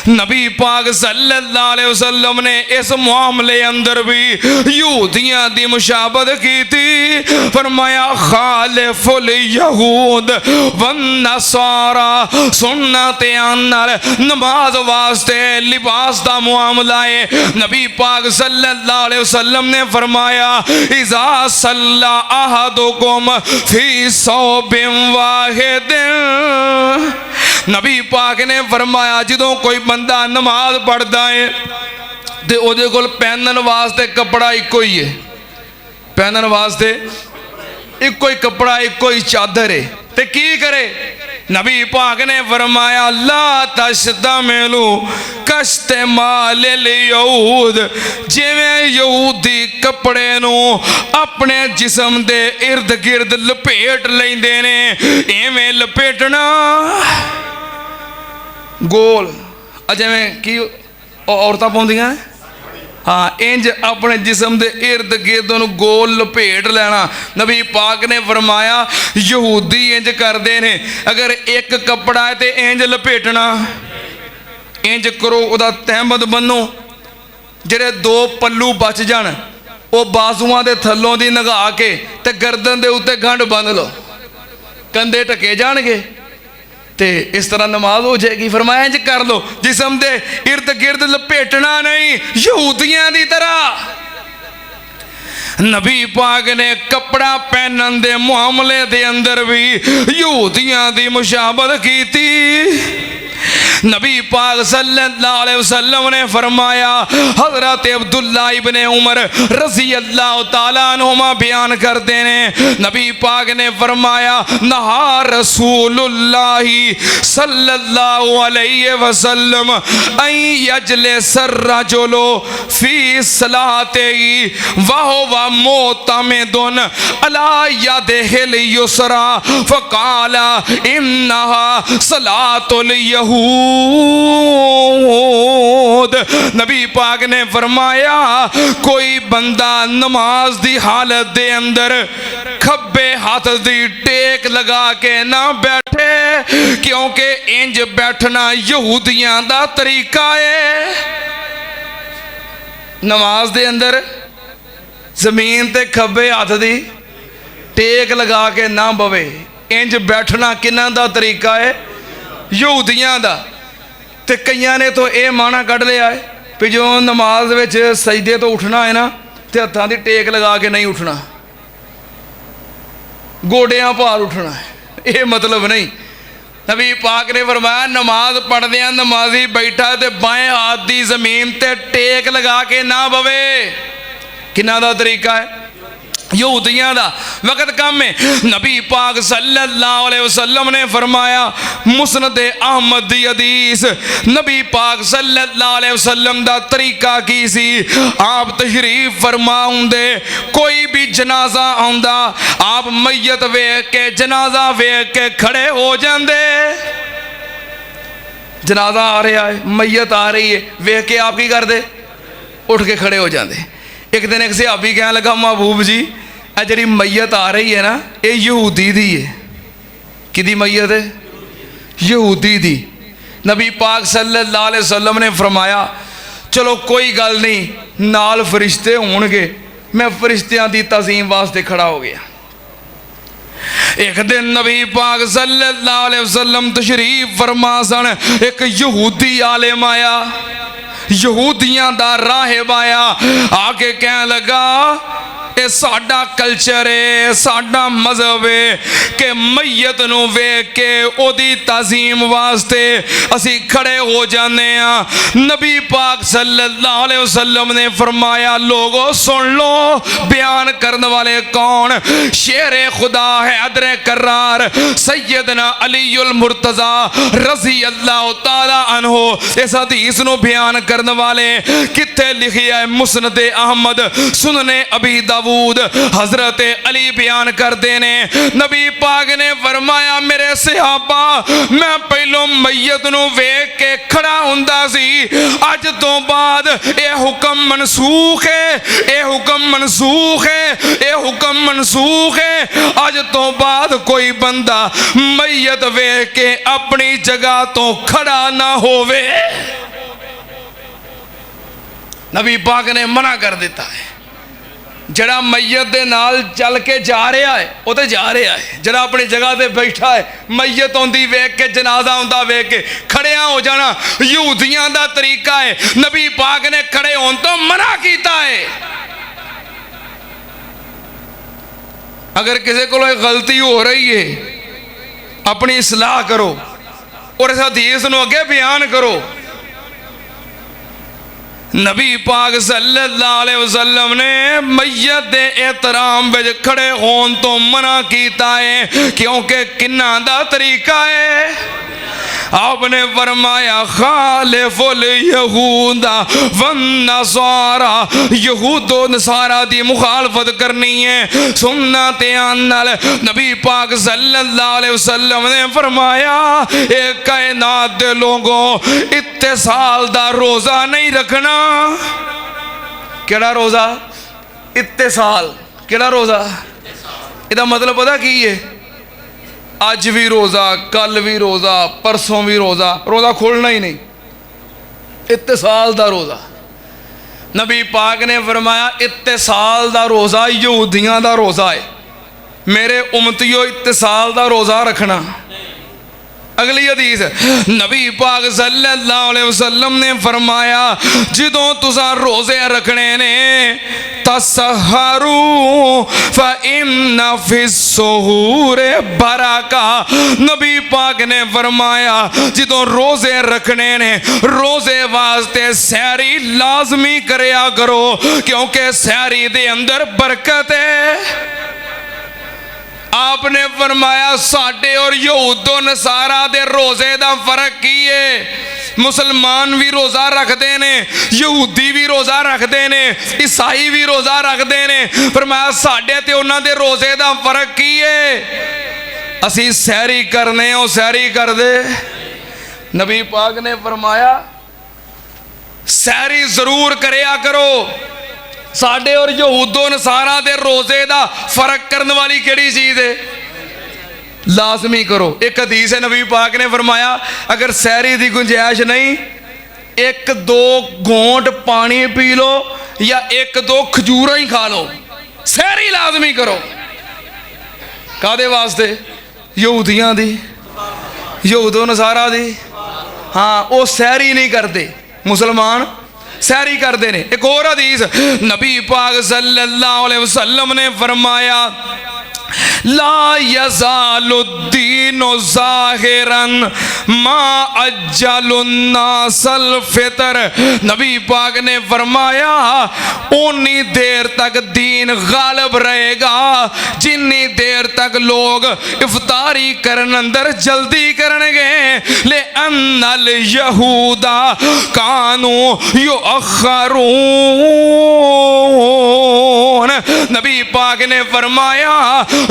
نبی پاک صلی اللہ علیہ وسلم نے اس معاملے اندر بھی یہودیاں دی مشابہت کی تھی فرمایا خالف الیہود والنصارى سنت اندر نماز واسطے لباس دا معاملہ ہے نبی پاک صلی اللہ علیہ وسلم نے فرمایا اذا صلی احدکم فی ثوب واحد نبی پاک نے فرمایا جدوں کوئی بندہ نماز پڑھدا ہے تے او دے کول پہنن واسطے کپڑا ایکو ہی ہے پہنن واسطے ایکو ہی کپڑا ایکو ہی چادر ہے تے کی کرے نبی پاک نے فرمایا لا تشتملو کاشتمال الیہود جویں یہودی کپڑے نو اپنے جسم دے ارد گرد لپیٹ لیندے نے ایویں لپیٹنا گول اجے میں کی عورتاں پوندیاں ہاں انج اپنے جسم دے ارد گرد گول لپیٹ لینا نبی پاک نے فرمایا یہودی انج کردے نے اگر ایک کپڑا ہے تے انج لپیٹنا انج کرو ادا تہمد بنو جڑے دو پلو بچ جان او بازواں دے تھلوں دی نگا کے تے گردن دے اوتے گھنڈ بن لو کندھے ٹکے جان گے تے اس طرح نماز ہو جائے گی فرمایا انج کر لو جسم دے ارد گرد لپیٹنا نہیں یہودیاں دی طرح نبی پاک نے کپڑا پہنن دے معاملے دے اندر بھی یہودیاں دی مشابہت کی تھی نبی پاک صلی اللہ علیہ وسلم نے فرمایا حضرت عبداللہ ابن عمر رضی اللہ تعالیٰ عنہما بیان کرتے ہیں نبی پاک نے فرمایا نہا رسول اللہ صلی اللہ علیہ وسلم ان یجلس الرجل فی صلاته وهو معتمد على يده اليسرى فقال انها صلاة اليهود نبی پاک نے فرمایا کوئی بندہ نماز دی حالت دے اندر کھبے ہاتھ دی ٹیک لگا کے نہ بیٹھے کیونکہ انج بیٹھنا یہودیاں دا طریقہ ہے نماز دے اندر زمین تے کھبے ہاتھ دی ٹیک لگا کے نہ بوے انج بیٹھنا کنہ دا طریقہ ہے یہودیاں دا تے کئیاں نے تو اے معنی کڈ لیا ہے کہ جو نماز وچ سجدے تو اٹھنا ہے نا تے ہتھاں دی ٹیک لگا کے نہیں اٹھنا گوڑیاں پار اٹھنا ہے اے مطلب نہیں نبی پاک نے فرمایا نماز پڑھ دیاں نمازی بیٹھا تے بائیں ہاتھ دی زمین تے ٹیک لگا کے نہ بوے کنہ دا طریقہ ہے یہودیاں دا وقت کم ہے. نبی پاک صلی اللہ علیہ وسلم نے فرمایا مسند احمد دی حدیث, نبی پاک صلی اللہ علیہ وسلم دا طریقہ کی سی. آپ تشریف فرماؤں دے کوئی بھی جنازہ آندا آپ میت ویکھ کے جنازہ ویکھ کے کھڑے ہو جاندے. جنازہ آ رہا ہے, میت آ رہی ہے, ویکھ کے آپ کی کر دے, اٹھ کے کھڑے ہو جاندے. ایک دن ایک صحابی کہنے لگا محبوب جی اے جڑی میت آ رہی ہے نا یہ یہودی دی ہے. کدی میت ہے؟ یہودی دی. نبی پاک صلی اللہ علیہ وسلم نے فرمایا چلو کوئی گل نہیں, نال فرشتے ہون گے, میں فرشتیاں دی تعظیم واسطے کھڑا ہو گیا. ایک دن نبی پاک صلی اللہ علیہ وسلم تشریف فرما سن, ایک یہودی عالم آیا, یہودیاں دا راہب آیا, آ کے کہنے لگا اے ساڈا کلچر ہے, ساڈا مذہب ہے کہ میت نو ویکھ کے او دی تعظیم واسطے اسی کھڑے ہو جانے ہاں. نبی پاک صلی اللہ علیہ وسلم نے فرمایا لوگو سن لو, بیان کرنے والے کون؟ شیر خدا ہے حیدر کرار سیدنا علی المرتضی رضی اللہ تعالی عنہ. اس حدیث نو بیان کرنے والے کتے لکھیا ہے مسند احمد, سنن ابی داؤد, حضرت علی بیان کر دینے. نبی پاک نے فرمایا میرے صحابہ میں پہلو میت نو ویکھ کے کھڑا ہوندا سی, اج تو بعد اے حکم منسوخ ہے, اے حکم منسوخ ہے, اے حکم منسوخ ہے. اج تو بعد کوئی بندہ میت ویکھ کے اپنی جگہ تو کھڑا نہ ہووے. نبی پاک نے منع کر دیتا ہے. جڑا میت دے نال چل کے جا رہا ہے وہ تے جا رہا ہے, جڑا اپنی جگہ تے بیٹھا ہے میت ہوندی ویکھ کے جنازہ ہوندا ویکھ کے کھڑیاں ہو جانا یہودیاں دا طریقہ ہے. نبی پاک نے کھڑے ہون تو منع کیتا ہے. اگر کسی کو غلطی ہو رہی ہے اپنی اصلاح کرو اور اس حدیث نو اگے بیان کرو. نبی پاک صلی اللہ علیہ وسلم نے میت دے احترام وچ کھڑے ہون تو منع کیتا ہے کیونکہ کنہ دا طریقہ ہے. آپ نے فرمایا خالف الیہود والنصارى, یہود و نصارہ دی مخالفت کرنی ہے سنت نال. نبی پاک صلی اللہ علیہ وسلم نے فرمایا اے کائنات دے لوگوں اتصال دا روزہ نہیں رکھنا. کیڑا روزہ؟ اتصال. کیڑا روزہ؟ یہ مطلب پتہ کی ہے؟ آج بھی روزہ, کل بھی روزہ, پرسوں بھی روزہ, روزہ کھولنا ہی نہیں, اتصال دا روزہ. نبی پاک نے فرمایا اتصال دا روزہ یہودیاں دا روزہ ہے, میرے امتیو اتصال دا روزہ رکھنا. اگلی حدیث نبی پاک صلی اللہ علیہ وسلم نے فرمایا جدوں تساں روزے رکھنے نے تسحروا فإن فی السحور برکہ. نبی پاک نے فرمایا جدوں روزے رکھنے نے روزے واسطے سحری لازمی کریا کرو کیونکہ سحری دے اندر برکت ہے. آپ نے فرمایا ساڈے اور یہود و نصارہ دے روزے دا فرق کی ہے؟ مسلمان بھی روزہ رکھ دینے, یہودی بھی روزہ رکھ دینے, عیسائی بھی روزہ رکھ دینے. فرمایا ساڈے تے انہاں دے روزے دا فرق کی ہے؟ اسی سحری کرنے او سحری کر دے. نبی پاک نے فرمایا سحری ضرور کریا کرو. ساڈے اور یہود و نصارہ دے روزے دا فرق کرنے والی کیڑی چیز ہے؟ لازمی کرو. ایک حدیث ہے نبی پاک نے فرمایا اگر سحری دی گنجائش نہیں 1-2 گھونٹ پانی پی لو یا 1-2 کھجوراں ہی کھا لو, سحری لازمی کرو. کادے واسطے؟ یہودیاں دی, یہود و نصارہ دی. ہاں وہ سحری نہیں کرتے, مسلمان سحری کر دینے. ایک اور حدیث نبی پاک صلی اللہ علیہ وسلم نے فرمایا لا یزال الدین ظاہرا ما اجل الناس الفطر، نبی پاک نے فرمایا اونی دیر تک دین غالب رہے گا جنی دیر تک لوگ افطاری کرن اندر جلدی کرنگے، لِأَنَّ الْيَهُودَ كَانُوا يُؤَخَّرُونَ، نبی پاک نے فرمایا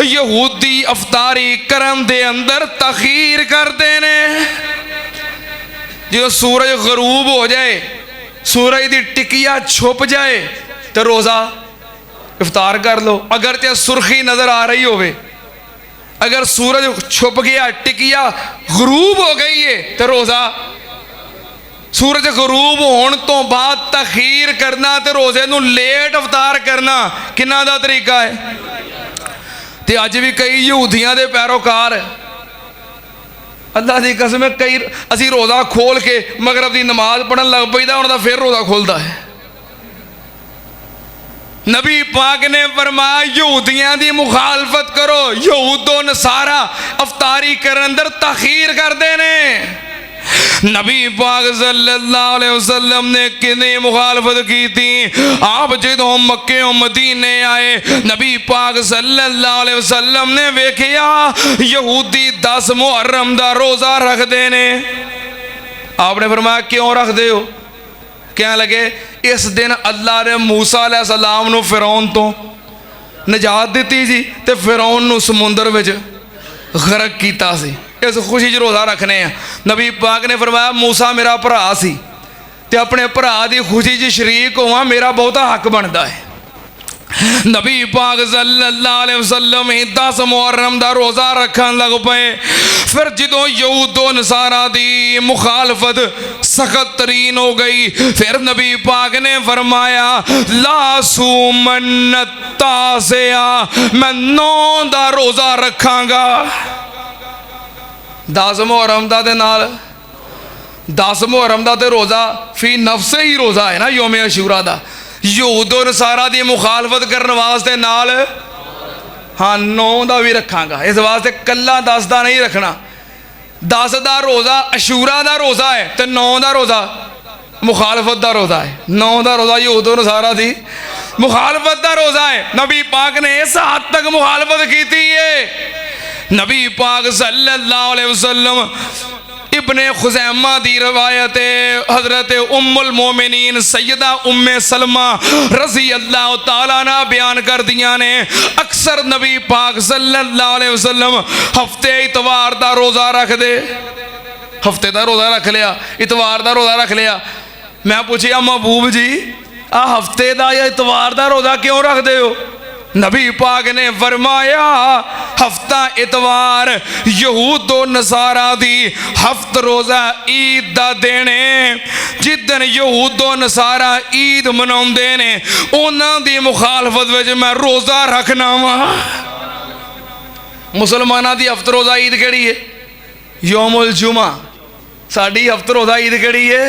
یہودی افطاری کرن دے اندر تخیر کر دینے، جو سورج غروب ہو جائے، سورج دی ٹکیا چھپ جائے تو روزہ افطار کر لو، اگرچہ سرخی نظر آ رہی ہوئے، اگر سورج چھپ گیا ٹکیا غروب ہو گئی ہے تو روزہ، سورج غروب ہون تو بعد تخیر کرنا تے روزے نو لیٹ افطار کرنا کنہ دا طریقہ ہے؟ تے آج بھی کئی یہودیاں دے پیروکار اللہ دی قسم ہے، کئی اسی روزہ کھول کے مغرب دی نماز پڑھن لگ پیدا انہوں دا پھر روزہ کھولتا ہے۔ نبی پاک نے فرمایا یہودیاں دی مخالفت کرو، یہود و نصارہ افطاری کرن اندر تاخیر کر دینے، نبی پاک صلی اللہ علیہ وسلم نے کتنی مخالفت کی تھی۔ آپ جدوں مکے و مدینے آئے، نبی پاک صلی اللہ علیہ وسلم نے ویکھیا یہودی 10 محرم دا روزہ رکھ دینے، آپ نے فرمایا کیوں رکھ دے ہو؟ کہنے لگے اس دن اللہ نے موسیٰ علیہ السلام نو فرعون تو نجات دیتی سی تے فرعون نو سمندر وچ غرق کیتا سی، اس خوشی جو روزہ رکھنے ہیں۔ نبی پاک نے فرمایا موسیٰ میرا بھرا سی تے اپنے بھرا دی خوشی جی شریک ہوا میرا بہتا حق بندا ہے۔ نبی پاک صلی اللہ علیہ وسلم 10 محرم دا روزہ رکھن لگ پئے، پھر جدوں یہود و نصارہ دی مخالفت سخت ترین ہو گئی، پھر نبی پاک نے فرمایا لا صومن التاسع، میں 9 دا روزہ رکھاں گا۔ 10 محرم دا دے نال 10 محرم دا تے روزہ فی نفس ہی روزہ ہے نا یوم عاشورہ دا، یہود و نصارہ دی مخالفت کرنے واسطے نال ہاں 9 دا بھی رکھاں گا، اس واسطے کلا 10 دا نہیں رکھنا۔ 10 دا روزہ عاشورہ دا روزہ ہے تے 9 دا روزہ مخالفت دا روزہ ہے، 9 دا روزہ یہود و نصارہ دی مخالفت دا روزہ ہے۔ نبی پاک نے اس حد تک مخالفت کی تھی ہے، نبی پاک صلی اللہ علیہ وسلم ابن خزیمہ دی روایت حضرت ام المومنین سیدہ ام سلمہ رضی اللہ تعالیٰ عنہ بیان کر دیا نے، اکثر نبی پاک صلی اللہ علیہ وسلم ہفتے اتوار دا روزہ رکھ دے، ہفتے دا روزہ رکھ لیا، اتوار دا روزہ رکھ لیا۔ میں پوچھیا محبوب جی ہفتے دا یا اتوار دا روزہ کیوں رکھ دے ہو؟ نبی پاک نے فرمایا ہفتہ اتوار یہود و نصارہ دی ہفت روزہ عید دا دینے، جدن یہود و نصارہ عید مناؤں دینے انہاں دی مخالفت وجہ میں روزہ رکھنا ہوا۔ مسلمانہ دی ہفت روزہ عید کیڑی ہے؟ یوم الجمعہ۔ ساڑی ہفت روزہ عید کیڑی ہے؟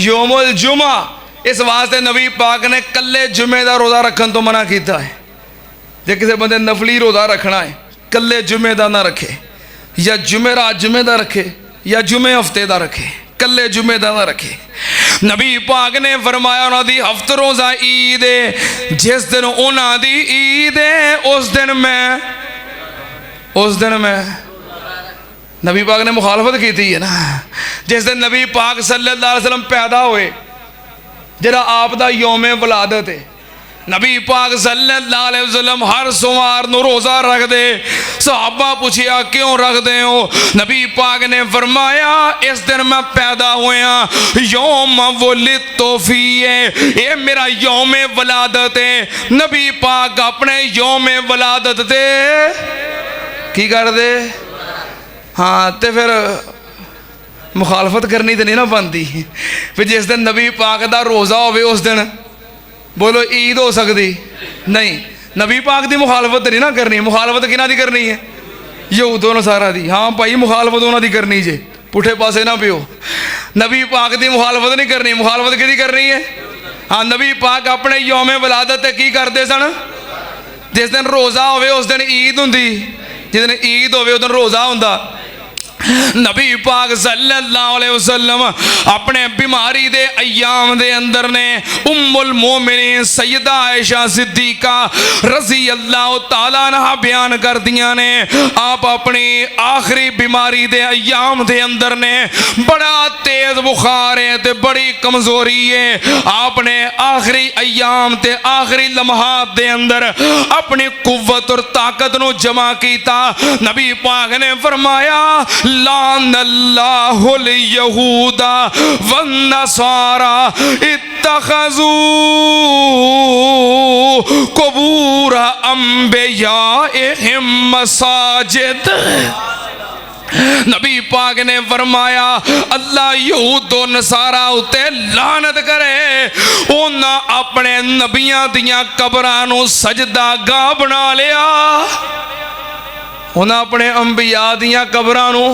یوم الجمعہ۔ اس واسطے نبی پاک نے کلے جمعہ دا روزہ رکھن تو منع کیتا ہے، جے کسی بندے نفلی روزہ رکھنا ہے کلے جمعہ دا نہ رکھے، یا جمعرات جمعہ دا رکھے یا جمعہ ہفتے دا رکھے، کلے جمعہ دا نہ رکھے۔ نبی پاک نے فرمایا انہاں دی ہفت روزہ عید ہے، جس دن انہاں دی عید ہے اس دن میں نبی پاک نے مخالفت کی تھی ہے نا، جس دن نبی پاک صلی اللہ علیہ وسلم پیدا ہوئے جڑا آپ دا یوم ولادت ہے، نبی پاک صلی اللہ علیہ وسلم ہر سوار نو روزہ رکھ دے۔ صحابہ پوچھیا کیوں رکھ دے ہو؟ نبی پاک نے فرمایا اس دن میں پیدا ہویا، یوم ولدت فیہ، یہ میرا یوم ولادت ہے۔ نبی پاک اپنے یوم ولادت دے کی کر دے؟ ہاں تے پھر مخالفت کرنی تو نہیں نا بنتی، پھر جس دن نبی پاک دا روزہ ہوئے اس دن بولو عید ہو سکتی نہیں، نبی پاک دی مخالفت نہیں نا کرنی۔ مخالفت کنا دی کرنی ہے؟ یہود و نصارہ دی۔ ہاں بھائی مخالفت انہاں دی کرنی جے، پٹھے پاسے نہ پیو، نبی پاک دی مخالفت نہیں کرنی۔ مخالفت کی کرنی ہے؟ ہاں نبی پاک اپنے یوم ولادت کی کرتے سن؟ जिस दिन रोज़ा होवे उस दिन ईद हुंदी, जिस दिन ईद होवे उस दिन रोज़ा हुंदा। नबी पाक सल्लल्लाहु अलैहि वसल्लम अपने बीमारी दे अयाम दे अंदर ने उम्मुल मोमिनीन सैयदा आयशा सिद्दीका रज़ी अल्लाह तआला अन्हा बयान कर दियां ने, आप अपनी आखिरी बीमारी दे अयाम दे अंदर ने बड़ा तेज बुखार है ते बड़ी कमजोरी है। आपने आखिरी अयाम ते आखिरी लम्हात दे अंदर अपनी कुव्वत और ताकत नू जमा कीता। नबी पाक ने फरमाया लानल्लाहुल यहूदा वन नसारा इत्तखज़ू कुबूर अंबियाइहिम मसाजिद। नबी पाक ने फरमाया अल्लाह यहूद और नसारा उत्ते लानत करे, उन्हां अपने नबियां दियां कबरां नू सजदा गाह बना लिया, उन्हां अपने अंबिया दियां कबरां नू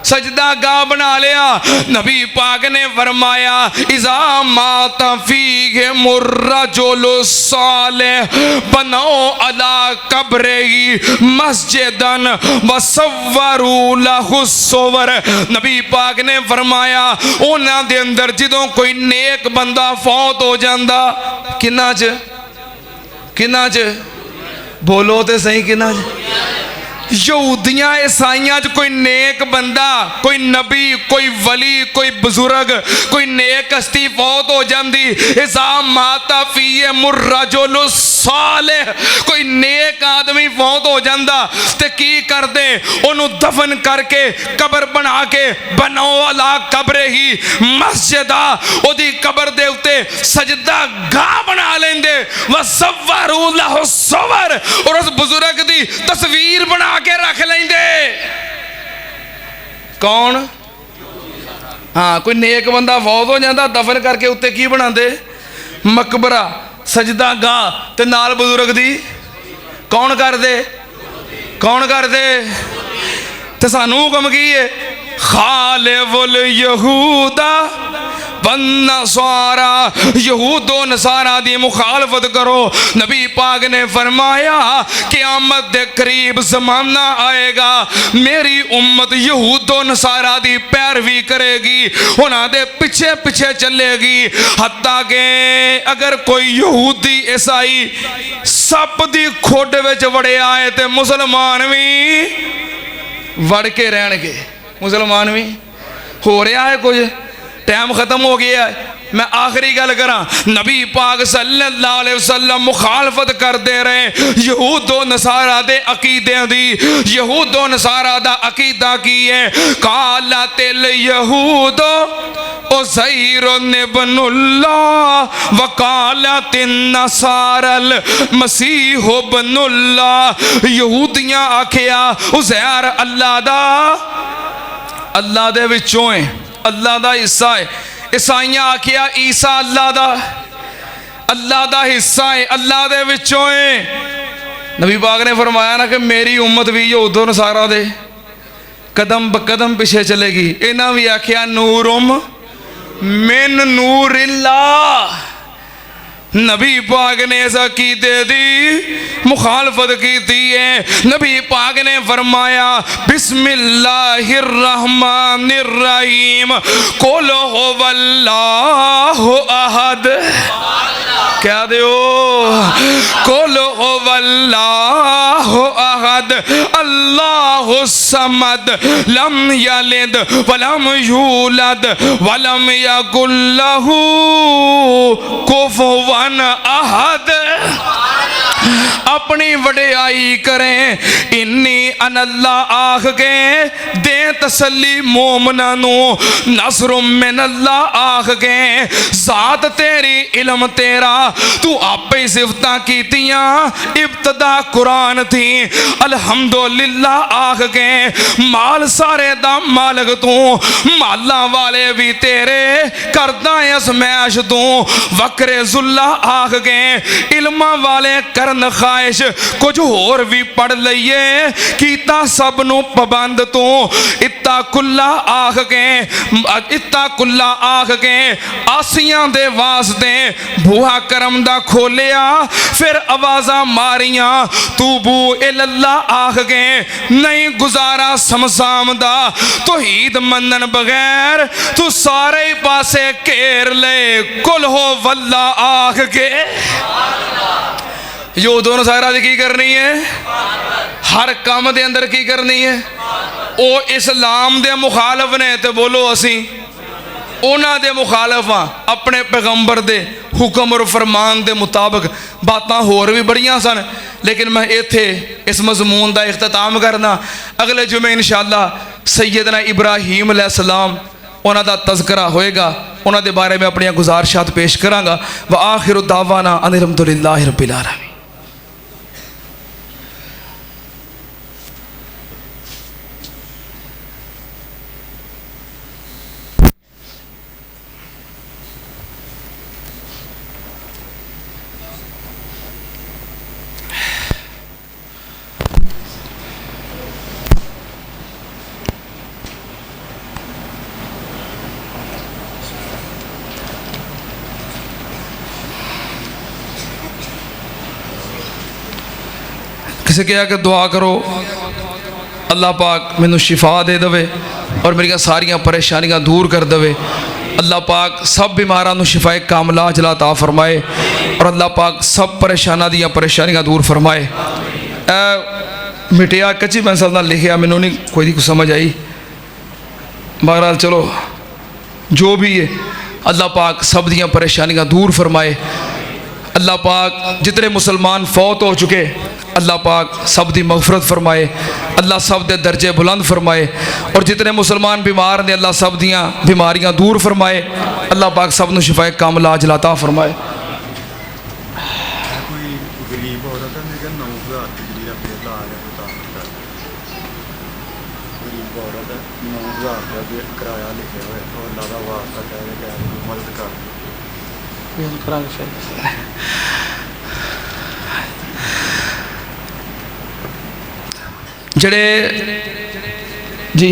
सजदा गाह बना लिया। नबी पाक ने फरमाया इज़ा माता फीह मुर्रजुलु सालिह बनाओ अला कब्रिही मस्जिदन वसव्वरू लहु सुवर। नबी पाक ने फरमाया उन्हां दे अंदर जदों कोई नेक बंदा फौत हो जांदा, किन्ना च बोलो ते सही, किन्ना च? यहूदियां ईसाइयां च कोई नेक बंदा, कोई नबी, कोई वली, कोई बुजुर्ग, कोई नेक हस्ती फौत हो जाती, इज़ा माता फीह मुर्रजुलु सालिह, कोई नेक आदमी फौत हो जाता ते की करदे, उन्हों दफन करके कबर बना के बनाओ अला कब्रे ही मस्जिदा, ओदी कबर दे उत्ते सजदा गाह बना लेंदे, वसव्वरू लहु सुवर, और उस बुजुर्ग दी तस्वीर बना के रख लेंदे। कौन? हाँ, कोई नेक बंदा फौत हो जाता दफन करके उत्ते की बनाते? मकबरा, सजदा गाह ते नाल बुजुर्ग दी कौन कर दे? कौन कर दे? ते सानू हुक्म की है खालिफुल यहूदा वन नसारा, यहूद और नसारा दी मुखालफत करो। नबी पाक ने फरमाया क़यामत दे करीब ज़माना आएगा मेरी उम्मत यहूद और नसारा दी पैरवी करेगी, उन्हां दे पिछे पिछे चलेगी, हत्ता के अगर कोई यहूदी ईसाई सप दी खोड विच वड़िया है ते मुसलमान भी वड़ के रहणगे। मुसलमान भी हो रहा है कुछ, टाइम खत्म हो गया है। मैं आखिरी गल करा, नबी पाक सल्लल्लाहु अलैहि वसल्लम मुखालफत करते रहे यहूद और नसारा दे अकीदे दी। यहूद और नसारा दा अकीदा की है कालतिल यहूद उज़ैर इब्नुल्लाह वकालतिन नसारल मसीह इब्नुल्लाह। यहूदियां आखिया उज़ैर अल्लाह दा, अल्लाह दे विचों है, अल्लाह दा हिस्सा है। ईसाइयां आखिया ईसा अल्लाह दा हिस्सा है, अल्लाह दे विचों है। नबी पाक ने फरमाया ना कि मेरी उम्मत भी यहूद और नसारा दे कदम ब कदम पीछे चलेगी। इन्हां भी आखिया नूरुम मिन नूरिल्लाह। नबी पाक ने इस अकीदे दी मुखालफत की थी है। नबी पाक ने फरमाया बिस्मिल्लाहिर रहमानिर रहीम कुल हुवल्लाहु अहद। क्या दो? कुल हुवल्लाहु अहद अल्लाहु समद लम यलिद वलम यूलद वलम यकुल लहू कुफुवन अहद। अपनी वडियाई करें इन्नी अनल्लाह आख के दे तसल्ली मोमना नू, नसरुम मिनल्लाह आख के जात तेरी इल्म तेरा, तू आपे सिफतां कीतियां इब्तदा कुरान थी। अल्हम्दुलिल्लाह आख के माल सारे दा मालक तू, माला वाले भी तेरे करदा असमैश तू। वक्रे जुल्ला आख के इल्मा वाले करन ख्वाहिश कुछ होर भी पढ़ लईए कीता सब नू पाबंद तू। इत्ताकुल्ला आख के आसियां दे वास्ते बूहा करम दा खोलिया, फिर आवाज़ा मारियां तूबू इल्लल्लाह आख के नहीं गुजारा समसाम दा तौहीद मनन बगैर तू सारे ही पासे घेर ले कुल हो वल्ला आख के। यो दोनों सारा की करनी है, हर काम दे अंदर की करनी है। ओ इस्लाम दे मुखालफ ने तो बोलो असी उन्हां दे मुखालफ हाँ, अपने पैगंबर दे हुक्म और फरमान दे मुताबिक। बातां होर भी बड़ियां सन, लेकिन मैं इत्थे इस मजमून का इख्तिताम करना। अगले जुमे इंशाअल्लाह सैयदना इब्राहीम अलैहिस्सलाम उन्हां दा तज़किरा होएगा, उन्हां दे बारे में अपनी गुजारिशात पेश करांगा। व आखिरु दावाना अनिल हम्दुलिल्लाहि रब्बिल आलमीन। किसी कहा कि दुआ करो अल्लाह पाक मैनू शिफा दे दवे और मेरी सारिया परेशानियां दूर कर दवे। अल्लाह पाक सब बीमारां नू शिफाए कामला अजला अता फरमाए और अल्लाह पाक सब परेशाना दियां परेशानियां दूर फरमाए। मिटिया कच्ची पेंसिल नाल लिखिया, मैनू नहीं कोई समझ आई। बहरहाल चलो जो भी है, अल्लाह पाक सब दियां परेशानियां दूर फरमाए। अल्लाह पाक जितने मुसलमान फौत हो चुके अल्लाह पाक सब दी मगफरत फरमाए, अल्लाह सब दे दर्जे बुलंद फरमाए। और जितने मुसलमान बीमार ने अल्लाह सब दियां बीमारियां दूर फरमाए। अल्लाह पाक सब नू शिफाए कामला अजला अता फरमाए। जड़े जी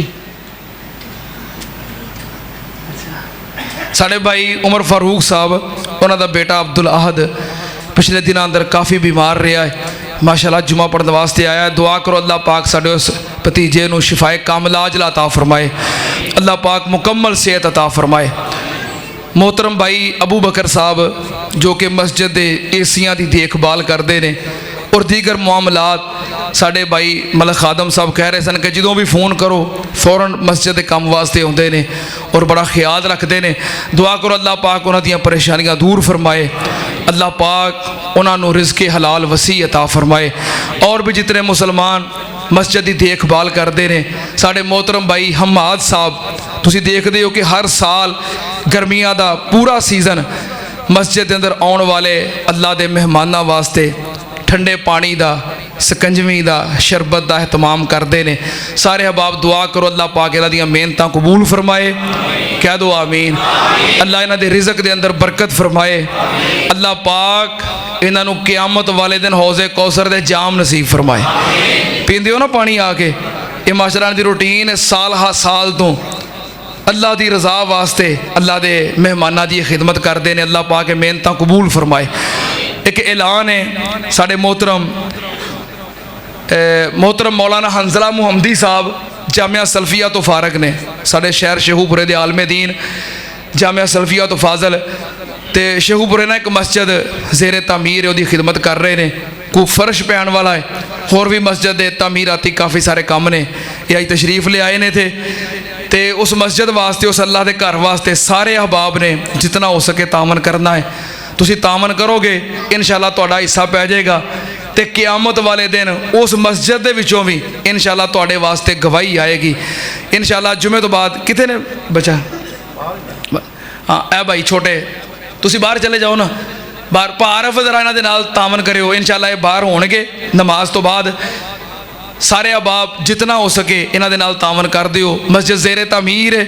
साढ़े भाई उमर फारूक साहब, उन्होंने बेटा अब्दुल अहद पिछले दिनों अंदर काफ़ी बीमार रहा है। माशाल्लाह जुमा पढ़ने वास्ते आया है। दुआ करो अल्लाह पाक साढ़े उस भतीजे नू शिफाए कामला अजला अता फरमाए, अल्लाह पाक मुकम्मल सेहत अता फरमाए। मोहतरम भाई अबू बकर साहब जो कि मस्जिद के एसियां की देखभाल करते हैं और दीगर मामलात, साढ़े भाई मलक खादम साहब कह रहे सन कि जो भी फ़ोन करो फौरन मस्जिद के काम वास्ते आते हैं और बड़ा ख्याल रखते हैं। दुआ करो अल्लाह पाक उन्हां दियां परेशानियां दूर फरमाए, अल्लाह पाक उन्होंने रिज़्क़ हलाल वसी अता फरमाए। और भी जितने मुसलमान मस्जिद की देखभाल करते हैं, साढ़े मोहतरम भाई हमाद साहब, तुसीं देखते हो कि हर साल गर्मियां का पूरा सीज़न मस्जिद के अंदर आने वाले अल्लाह के मेहमानों वास्ते ठंडे पानी का, सकंजवी का, शरबत का एहतमाम करते हैं। सारे अहबाब दुआ करो अल्लाह पाक इन्हां दियां मेहनतां कबूल फरमाए। कह दो आमीन। अल्लाह इन्हां दे रिज़्क़ दे अंदर बरकत फरमाए। अल्लाह पाक इन्हां नूं क़यामत वाले दिन हौज़े कौसर दे जाम नसीब फरमाए। पींदे हो ना पानी आके, ये माशरां दी रूटीन है। साल हा साल तो अल्लाह की रज़ा वास्ते अल्लाह के मेहमानां की खिदमत करते हैं। अल्लाह पाक मेहनतां कबूल फरमाए। एक ऐलान है, साढ़े मोहतरम मौलाना हंजला मुहम्मदी साहब जामिया सल्फिया तो फारग ने, साढ़े शहर शेखूपुरे दे आलमे दीन जामिया सल्फिया तो फाजल ते शेखूपुरे ना एक मस्जिद जेरे तामीर है, उसकी खिदमत कर रहे हैं। कोई फर्श पैन वाला है, होर भी मस्जिद के तामीराती काफ़ी सारे काम ने। ये अज तशरीफ ले आए ने ते उस मस्जिद वास्ते, उस अल्लाह के घर वास्ते सारे अहबाब ने जितना हो सके तामन करना है। तुसी तामन करोगे इंशाअल्लाह तुहाडा हिस्सा पै जाएगा ते क़यामत वाले दिन उस मस्जिद दे विचों भी इंशाअल्लाह तुहाडे वास्ते गवाही आएगी। इंशाअल्लाह जुमे तो बाद कितने ने बचा, हाँ ए भाई छोटे तुसी बाहर चले जाओ ना, बाहर पारफ जरा इन्हां दे नाल तामन करियो। इंशाअल्लाह ये बाहर होणगे नमाज तो बाद। ਸਾਰੇ ਅਹਿਬਾਬ ਜਿਤਨਾ ਹੋ ਸਕੇ ਇਹਨਾਂ ਦੇ ਨਾਲ ਤਾਮਨ ਕਰ ਦਿਓ। ਮਸਜਿਦ ਜ਼ੇਰੇ ਤਾਮੀਰ ਹੈ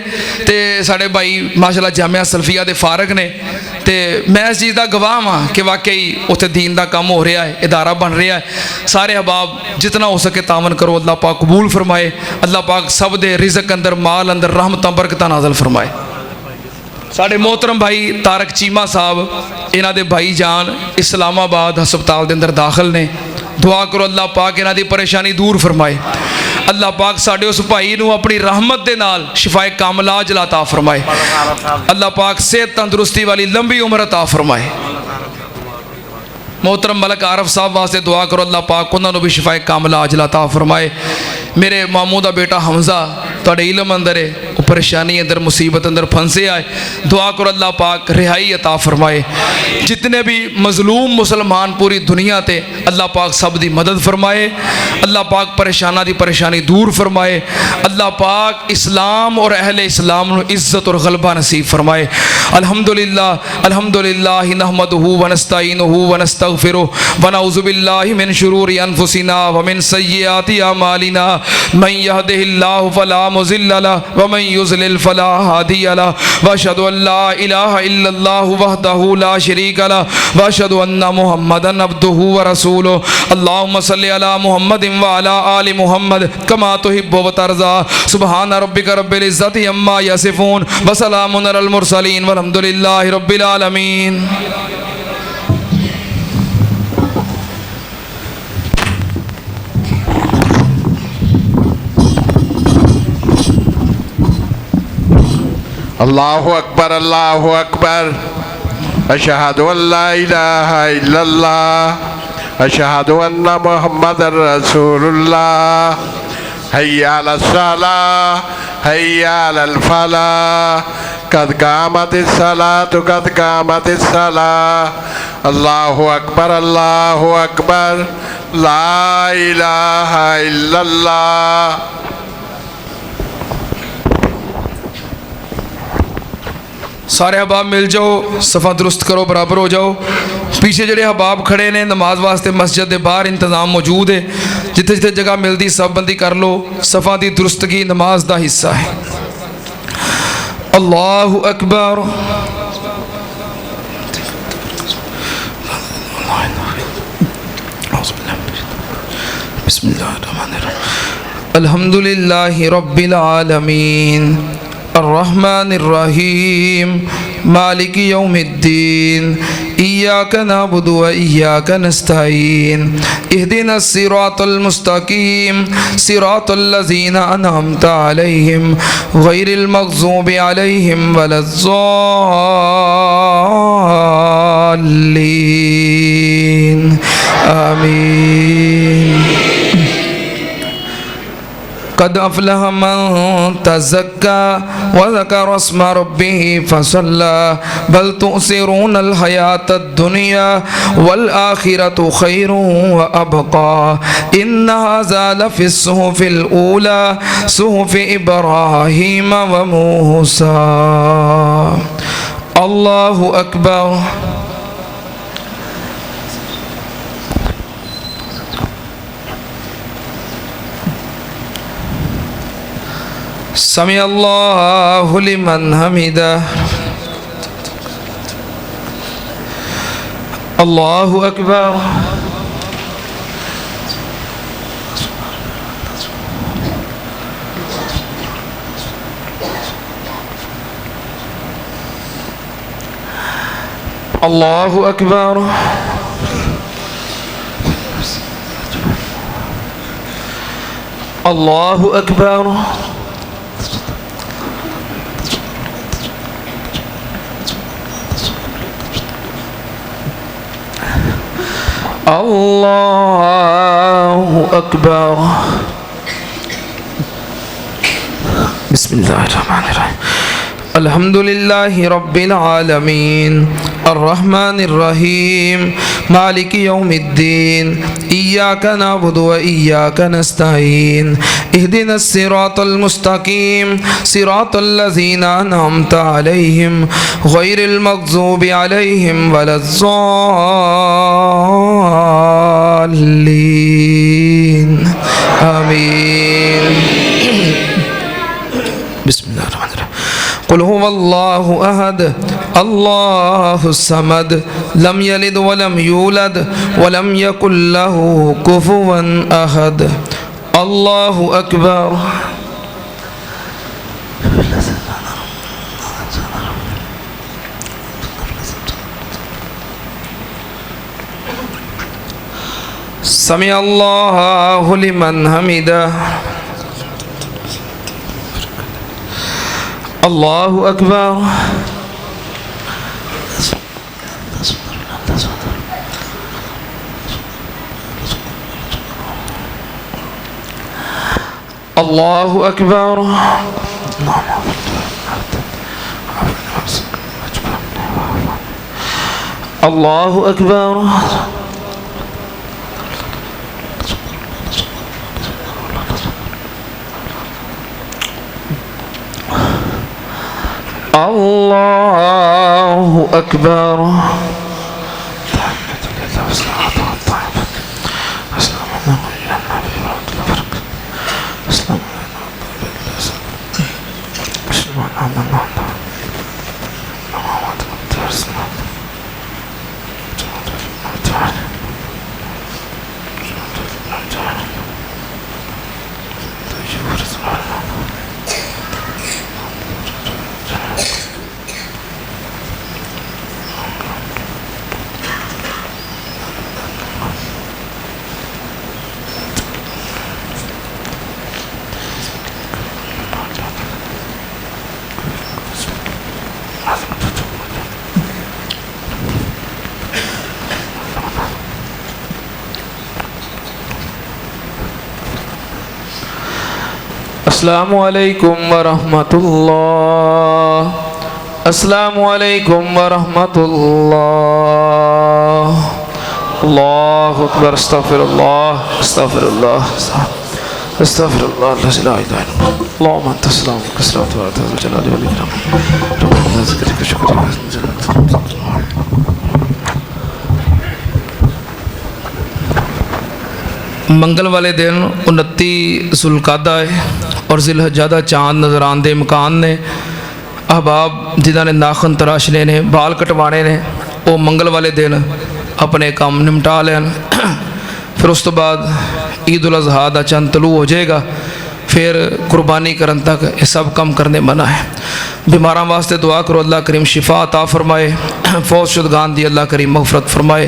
ਤੇ ਸਾਡੇ ਭਾਈ ਮਾਸ਼ਾਅੱਲਾ ਜਾਮਿਆ ਸਲਫੀਆ ਦੇ ਫਾਰਗ ਨੇ ਤੇ ਮੈਂ ਇਸ ਚੀਜ਼ ਦਾ ਗਵਾਹ ਹਾਂ ਕਿ ਵਾਕਈ ਉੱਥੇ ਦੀਨ ਦਾ ਕੰਮ ਹੋ ਰਿਹਾ ਹੈ, ਇਦਾਰਾ ਬਣ ਰਿਹਾ ਹੈ। ਸਾਰੇ ਅਹਿਬਾਬ ਜਿਤਨਾ ਹੋ ਸਕੇ ਤਾਮਨ ਕਰੋ। ਅੱਲਾਹ ਪਾਕ ਕਬੂਲ ਫਰਮਾਏ। ਅੱਲਾਹ ਪਾਕ ਸਭ ਦੇ ਰਿਜ਼ਕ ਅੰਦਰ ਮਾਲ ਅੰਦਰ ਰਹਿਮਤਾਂ ਬਰਕਤਾਂ ਨਾਜ਼ਲ ਫਰਮਾਏ। ਸਾਡੇ मोहतरम भाई तारक चीमा साहब इन्हां दे भाई जान इस्लामाबाद हस्पताल के अंदर दाखिल ने। दुआ करो अल्लाह पाक इन्हां दी परेशानी दूर फरमाए। अल्लाह पाक साडे उस भाई नूं अपनी रहमत दे नाल शिफाए कामला अजल अता फरमाए। अल्लाह पाक सेहत तंदुरुस्ती वाली लंबी उम्र अता फरमाए। मोहतरम मलक आरफ साहब वास्ते दुआ करो अल्लाह पाक उन्होंने भी शिफाए कामला अजल अता फरमाए। मेरे मामू का बेटा हमजा तुहाडे इलम अंदर है, वो परेशानी अंदर मुसीबत अंदर फंसे आए। दुआ करो अल्लाह पाक रिहाई अता फरमाए। जितने भी मजलूम मुसलमान पूरी दुनिया ते अल्लाह पाक सब दी मदद फरमाए। अल्लाह पाक परेशाना दी परेशानी दूर फरमाए। अल्लाह पाक इस्लाम और अहले इस्लाम नूं इज्जत और गलबा नसीब फरमाए। अल्हम्दुलिल्लाह अल्हम्दुलिल्लाह नहमदुहु व नस्तईनुहु व नस्तगफिरुहु व नऊज़ु बिल्लाहि मिन शुरूरि अनफुसिना व मिन सय्यिआति अमालिना मन यहदिहिल्लाहु फला मुज़िल्ल लहु व मन युज़लिल फला हादिय लहु व अशहदु अन ला इलाहा इल्लल्लाहु वहदहु ला शरीक लहु व अशहदु अन्ना मुहम्मदन अब्दुहु व रसूलुहु। अल्लाहुम्मा सल्लि अला मुहम्मदिन व अला आलि मुहम्मद कमा तुहिब्बु व तर्ज़ा। सुब्हान रब्बिका रब्बिल इज़्ज़ति अम्मा यसिफून व सलामुन अलल मुरसलीन वल्हम्दुलिल्लाहि रब्बिल आलमीन। अल्लाहु अकबर अशहदु अल्ला इलाहा इल्लल्लाह अशहदु अन्ना मुहम्मदर रसूलुल्लाह। हय्या अलस सलाह हय्या अलल फलाह कद कामतिस सलातु कद कामतिस सलाह। अल्लाहु अकबर ला इलाहा इल्लल्लाह। सारे हबाब मिल जाओ, सफ़ा दुरुस्त करो, बराबर हो जाओ। पीछे जड़े हबाब खड़े ने नमाज वास्ते मस्जिद के बाहर इंतजाम मौजूद है। जिथे जिथे जगह मिलती सब बंदी कर लो। सफ़ा की दुरुस्तगी नमाज का हिस्सा है। अल्लाहु अकबर। अल्हम्दुलिल्लाहि रब्बिल आलमीन अर्रहमानिर रहीम मालिकी यौमिद्दीन इय्याका नअबुदु व इय्याका नस्तईन इहदिनस सिरातल मुस्तकीम सिरातल लज़ीना अनअमता अलैहिम गैरिल मग़ज़ूबि अलैहिम वलज़्ज़ाल्लीन आमीन। कद अफ़लह मन तज़क्का व ज़करा अस्म रब्बिह फ़सल्ला बल तु'सिरूनल हयातद दुनिया वल आखिरतु खैरुन व अबक़ा इन्न हाज़ा लफ़िस सुहुफ़िल ऊला सुहुफ़ि इब्राहीम व मूसा। अल्लाहु अकबर। समी अल्लाहु लिमन हमिदा। अल्लाहु अकबर। अल्लाहु अकबर। अल्लाहु अकबर। अल्लाहु अकबर। बिस्मिल्लाहिर्रहमानिर्रहीम अल्हम्दुलिल्लाहि रब्बिल आलमीन अर्रहमानिर रहीम मालिकी यौमिद्दीन इय्याका नअबुदु व इय्याका नस्तईन इहदिनस सिरातल मुस्तकीम सिरातल लज़ीना अनअमता अलैहिम गैरिल मग़ज़ूबि अलैहिम वलज़्ज़ाल्लीन الضالين آمين بسم الله الرحمن الرحيم قل هو الله أحد الله الصمد لم يلد ولم يولد ولم يكن له كفوا أحد الله أكبر سمع الله لمن حمده الله أكبر الله أكبر الله أكبر الله أكبر السلام علیکم ورحمۃ اللہ السلام علیکم ورحمۃ اللہ اللہ اکبر استغفر اللہ استغفر اللہ استغفر اللہ لا الہ الا اللہ اللهم انت السلام کثرت و عظمت الجلال والاکرام ربنا ذکرک شکر منگل والے دن 29 ذوالقعدہ ہے اور ذی الحجہ دا چاند نظر آندے مکان نے احباب جنہاں نے ناخن تراشنے نے بال کٹوانے نے وہ منگل والے دن اپنے کام نمٹا لین پھر اس تو بعد عید الاضحیٰ دا چند طلوع ہو جائے گا پھر قربانی کرن تک یہ سب کم کرنے منع ہے بیماراں واسطے دعا کرو اللہ کریم شفا عطا فرمائے فوت شدگان دی اللہ کریم مغفرت فرمائے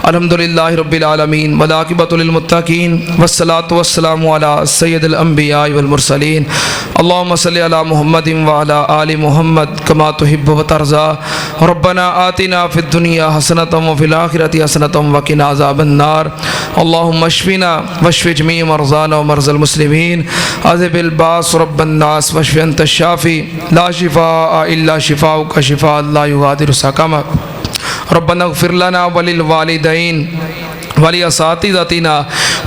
الحمدللہ رب العالمین والعاقبۃ للمتقین والصلاۃ والسلام علی سید الانبیاء والمرسلین اللہم صلی علی محمد وعلی آل محمد کما تحب وترضى ربنا آتنا فی الدنیا حسنۃ وفی الآخرۃ حسنۃ وقنا عذاب النار اللہم اشفنا واشف جمیع مرضانا ومرضى المسلمین اذهب الباس رب الناس واشف انت الشافی لا شفاء الا شفاؤک شفاء لا یغادر سقما ربنا اغفر لنا وللوالدین ولاساتذتنا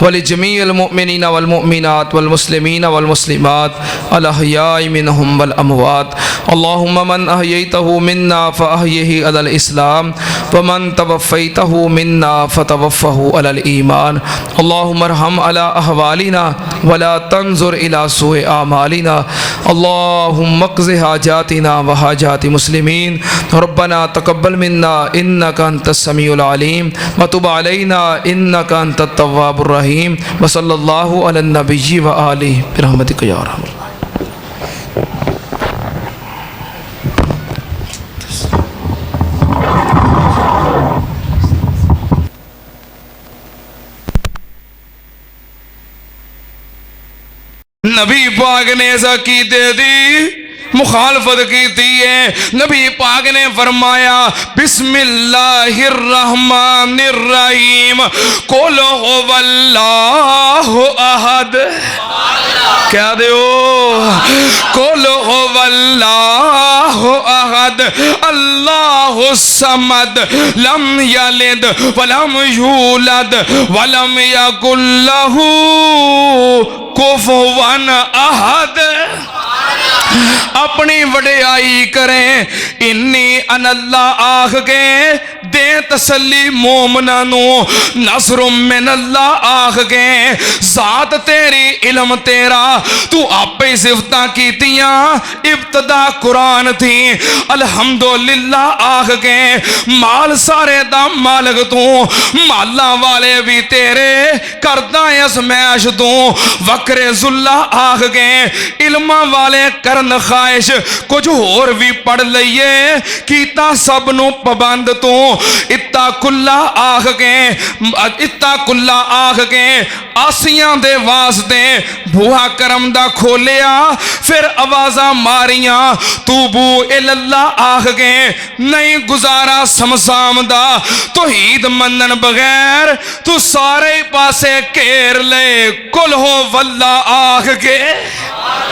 ولجميع المؤمنين والمؤمنات والمسلمين والمسلمات الاحياء منهم والاموات اللهم من احييته منا فاحيه على الاسلام ومن توفيته منا فتوفه على الايمان اللهم ارحم على احوالنا ولا تنظر الى سوء اعمالنا اللهم اقض حاجاتنا وحاجات المسلمين ربنا تقبل منا انك انت السميع العليم وتب علينا انك انت التواب الرحیم وصلی اللہ علی النبی وآلہ برحمتک یا ارحم الراحمین. نبی پاک نے ایسا عقیدے دی مخالفت کی ہے. نبی پاک نے فرمایا بسم اللہ الرحمن الرحیم قل هو اللہ احد. کیا دیو قل هو اللہ احد اللہ الصمد لم یلد ولم یولد ولم یکن له کفوا احد. اپنی وڈیائی کریں انی ان اللہ آخ کے دے दे तसल्ली मोमना नू नसरुम मिन अल्लाह आख गए जात तेरी इल्म तेरा तू आपे ही सिफतां कीतियां इब्तदा कुरान थी अल्हम्दुलिल्लाह आख गए माल सारे दा मालिक तू माला वाले भी तेरे करदा अजमैश तू वक्रे जुल्ला आख गए इल्मा वाले करन ख्वाहिश कुछ होर भी पढ़ लईए कीता सब नू पाबंद तू इत्ता कुल्ला आख गए आसियां दे वास्ते बूहा करम दा खोलिया फिर आवाज़ां मारियां तू बू इल्लाह आख गए नहीं गुजारा समसाम दा तौहीद मनन बगैर तू सारे पासे घेर ले कुल हो वल्ला आख गए।